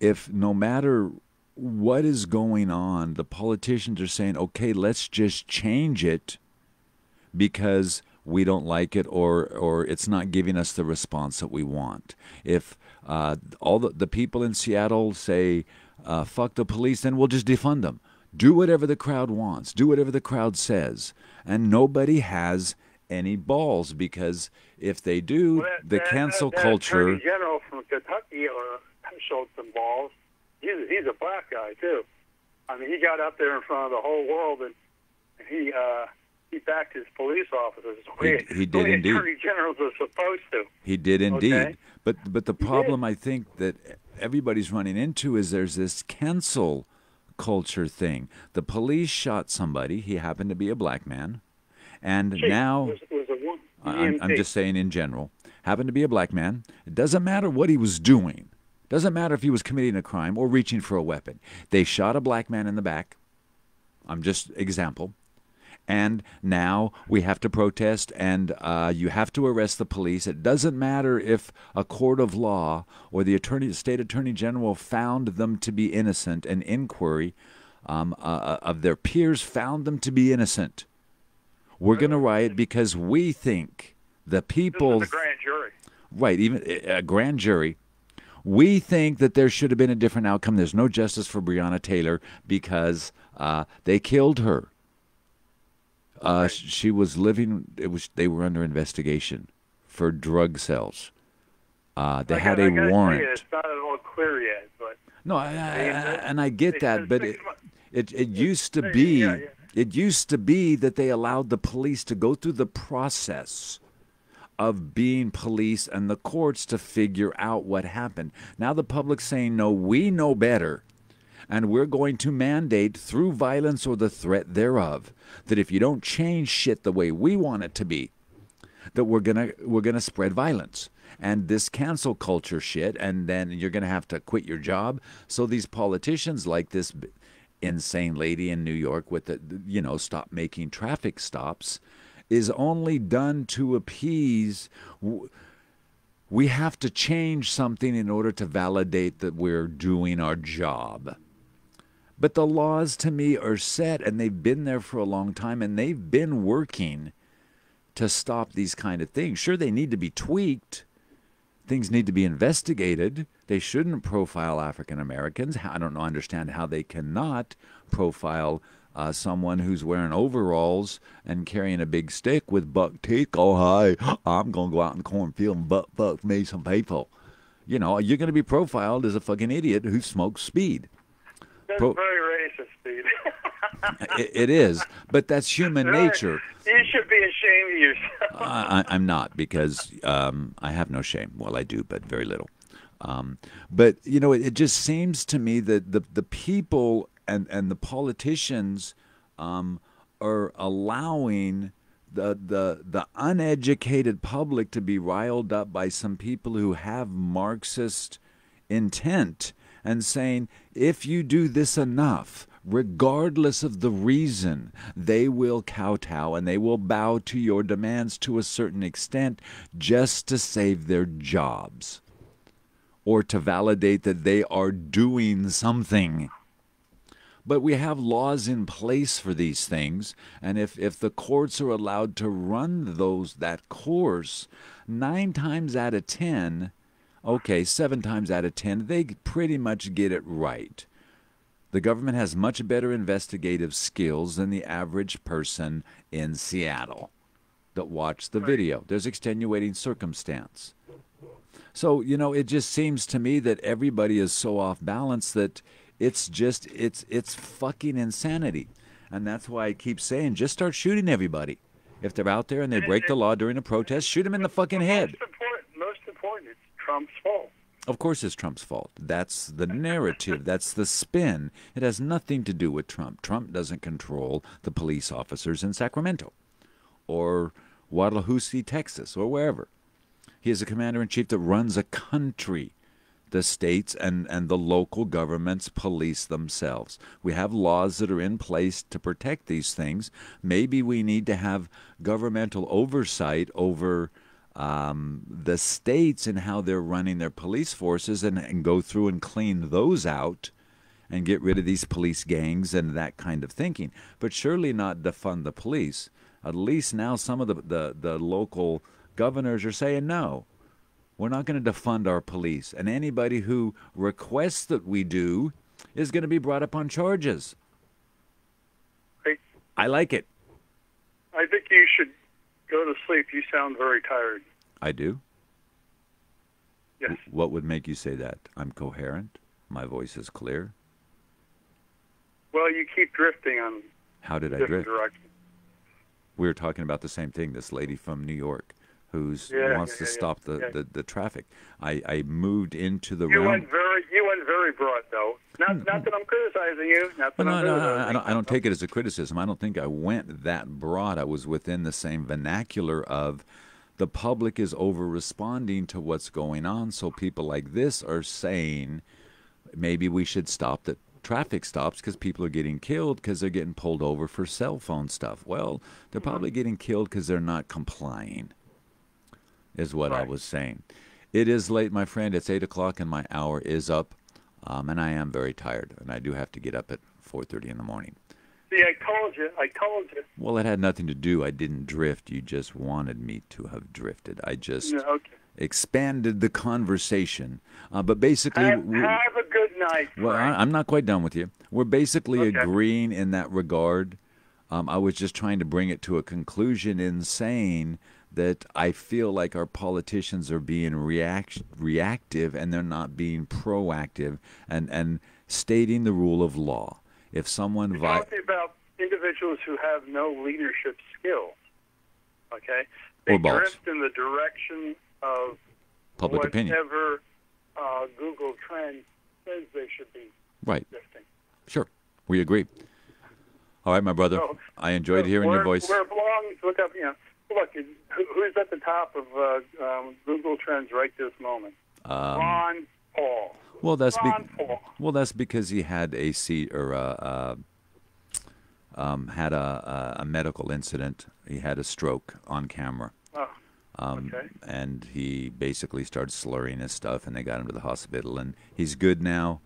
if no matter what is going on, the politicians are saying, okay, let's just change it because we don't like it or it's not giving us the response that we want. If all the people in Seattle say, fuck the police, then we'll just defund them. Do whatever the crowd wants. Do whatever the crowd says. And nobody has any balls, because if they do, the cancel culture... Attorney General from Kentucky showed some balls. He's a black guy, too. I mean, he got up there in front of the whole world, and he backed his police officers. He did indeed. Attorney Generals are supposed to. He did indeed. Okay? But the problem I think that everybody's running into is there's this cancel culture thing. The police shot somebody. He happened to be a black man. And now, I'm just saying in general, happened to be a black man. It doesn't matter what he was doing. Doesn't matter if he was committing a crime or reaching for a weapon. They shot a black man in the back. I'm just example. And now we have to protest, and you have to arrest the police. It doesn't matter if a court of law or the state attorney general found them to be innocent. An inquiry of their peers found them to be innocent. We're going to riot because we think the people... This is a grand jury. Right, even a grand jury. We think that there should have been a different outcome. There's no justice for Breonna Taylor because they killed her. She was living. They were under investigation for drug sales. They had a warrant. It's not at all clear yet, but no, I get that, but it used to be. It used to be that they allowed the police to go through the process of being police and the courts to figure out what happened. Now the public's saying, no, we know better, and we're going to mandate through violence or the threat thereof that if you don't change shit the way we want it to be, that we're gonna spread violence and this cancel culture shit, and then you're gonna have to quit your job. So these politicians like this insane lady in New York with the, stop making traffic stops, is only done to appease. We have to change something in order to validate that we're doing our job. But the laws, to me, are set, and they've been there for a long time, and they've been working to stop these kind of things. Sure, they need to be tweaked. Things need to be investigated. They shouldn't profile African Americans. I don't understand how they cannot profile someone who's wearing overalls and carrying a big stick with buck teeth. Oh, hi, I'm going to go out in the cornfield and buck me some people. You're going to be profiled as a fucking idiot who smokes speed. That's very racist, Steve. It is, but that's human nature. You should be ashamed of yourself. I'm not, because I have no shame. Well, I do, but very little. But, it just seems to me that the people and the politicians are allowing the uneducated public to be riled up by some people who have Marxist intent and saying, if you do this enough, regardless of the reason, they will kowtow and they will bow to your demands to a certain extent just to save their jobs or to validate that they are doing something. But we have laws in place for these things, and if the courts are allowed to run that course, 9 times out of 10, 7 times out of 10, they pretty much get it right. The government has much better investigative skills than the average person in Seattle that watched the video. There's extenuating circumstance. So, it just seems to me that everybody is so off balance that it's fucking insanity. And that's why I keep saying, just start shooting everybody. If they're out there and they break the law during a protest, shoot them in the fucking head. Most important, it's Trump's fault. Of course it's Trump's fault. That's the narrative. That's the spin. It has nothing to do with Trump. Trump doesn't control the police officers in Sacramento or Guadalupe, Texas, or wherever. He is a commander-in-chief that runs a country. The states and the local governments police themselves. We have laws that are in place to protect these things. Maybe we need to have governmental oversight over the states and how they're running their police forces and go through and clean those out and get rid of these police gangs and that kind of thinking. But surely not defund the police. At least now some of the local governors are saying no. We're not going to defund our police, and anybody who requests that we do is going to be brought up on charges. I like it. I think you should go to sleep. You sound very tired. I do? Yes. What would make you say that? I'm coherent? My voice is clear? Well, you keep drifting on How did I drift? Direction. We were talking about the same thing, this lady from New York who wants to stop the traffic. I moved into the realm. You went very broad, though. Not that I'm criticizing you. I don't take it as a criticism. I don't think I went that broad. I was within the same vernacular of the public is over-responding to what's going on, so people like this are saying maybe we should stop the traffic stops because people are getting killed because they're getting pulled over for cell phone stuff. Well, they're probably getting killed because they're not complying. Is what I was saying. It is late, my friend. It's 8 o'clock and my hour is up, and I am very tired, and I do have to get up at 4:30 in the morning. See, I told you. Well, it had nothing to do. I didn't drift. You just wanted me to have drifted. Okay. expanded the conversation. But basically, have a good night, Frank. Well, I'm not quite done with you. We're basically agreeing in that regard. I was just trying to bring it to a conclusion in saying that I feel like our politicians are being reactive and they're not being proactive and stating the rule of law. If someone You're talking about individuals who have no leadership skills, okay? They drift in the direction of public opinion. Whatever Google Trends says they should be drifting. Sure, we agree. All right, my brother. So, I enjoyed hearing your voice. We're belonging. Look up. Look. Who's at the top of Google Trends right this moment? Ron Paul. Well, that's Ron Paul. Well, that's because he had a had a medical incident. He had a stroke on camera. Okay. And he basically started slurring his stuff, and they got him to the hospital, and he's good now.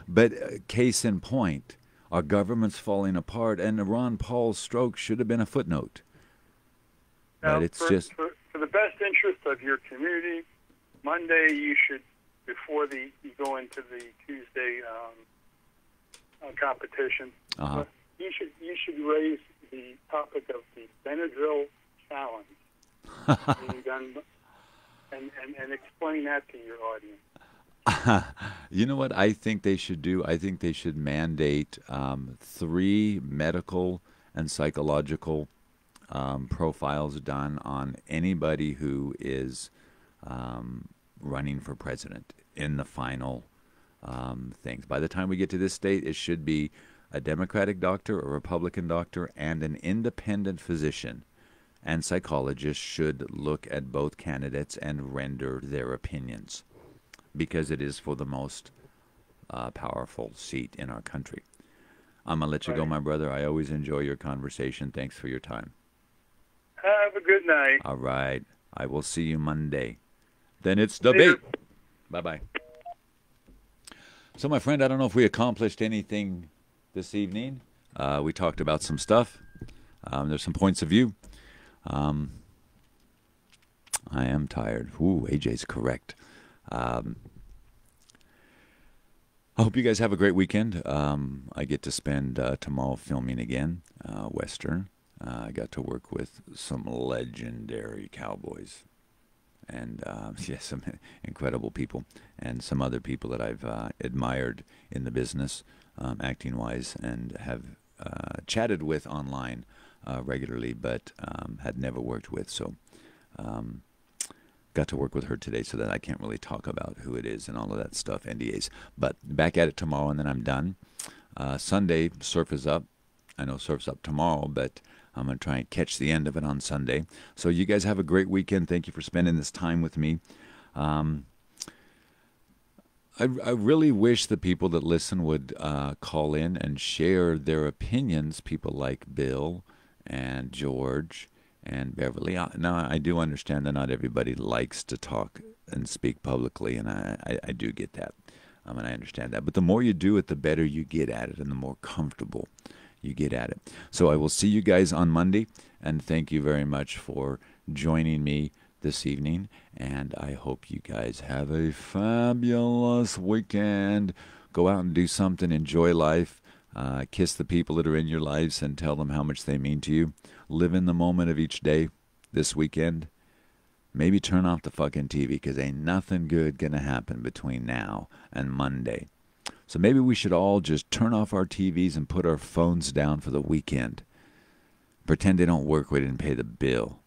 But case in point, our government's falling apart, and Ron Paul's stroke should have been a footnote. Now, but it's for the best interest of your community, Monday you should, before you go into the Tuesday competition, you should raise the topic of the Benadryl challenge. and explain that to your audience. You know what I think they should do? I think they should mandate 3 medical and psychological profiles done on anybody who is running for president in the final things. By the time we get to this state, it should be a Democratic doctor, a Republican doctor, and an independent physician and psychologists should look at both candidates and render their opinions, because it is for the most powerful seat in our country. I'm going to let you go, my brother. I always enjoy your conversation. Thanks for your time. Have a good night. All right. I will see you Monday. Then it's debate. Bye-bye. So, my friend, I don't know if we accomplished anything this evening. We talked about some stuff. There's some points of view. I am tired. Ooh, AJ's correct. I hope you guys have a great weekend. I get to spend tomorrow filming again, Western. I got to work with some legendary cowboys and some incredible people and some other people that I've admired in the business, acting-wise, and have chatted with online regularly, but had never worked with. So got to work with her today, so that I can't really talk about who it is and all of that stuff, NDAs. But back at it tomorrow, and then I'm done. Sunday, surf is up. I know surf's up tomorrow, but I'm going to try and catch the end of it on Sunday. So you guys have a great weekend. Thank you for spending this time with me. I really wish the people that listen would call in and share their opinions, people like Bill and George and Beverly. Now, I do understand that not everybody likes to talk and speak publicly, and I do get that, and I understand that. But the more you do it, the better you get at it, and the more comfortable you get at it. So I will see you guys on Monday, and thank you very much for joining me this evening, and I hope you guys have a fabulous weekend. Go out and do something, enjoy life, kiss the people that are in your lives and tell them how much they mean to you. Live in the moment of each day this weekend. Maybe turn off the fucking TV, because ain't nothing good gonna happen between now and Monday. So maybe we should all just turn off our TVs and put our phones down for the weekend. Pretend they don't work, we didn't pay the bill.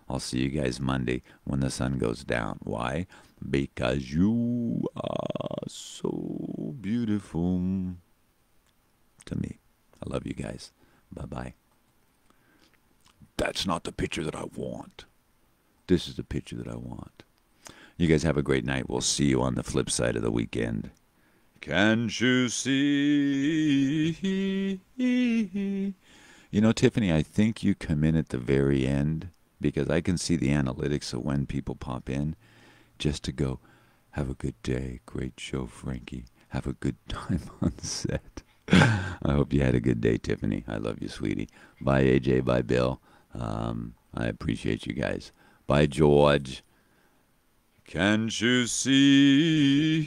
I'll see you guys Monday when the sun goes down. Why? Because you are so beautiful to me. I love you guys. Bye-bye. That's not the picture that I want. This is the picture that I want. You guys have a great night. We'll see you on the flip side of the weekend. Can't you see? You know, Tiffany, I think you come in at the very end, because I can see the analytics of when people pop in, just to go, have a good day. Great show, Frankie. Have a good time on set. I hope you had a good day, Tiffany. I love you, sweetie. Bye, AJ. Bye, Bill. I appreciate you guys. Bye, George. Can't you see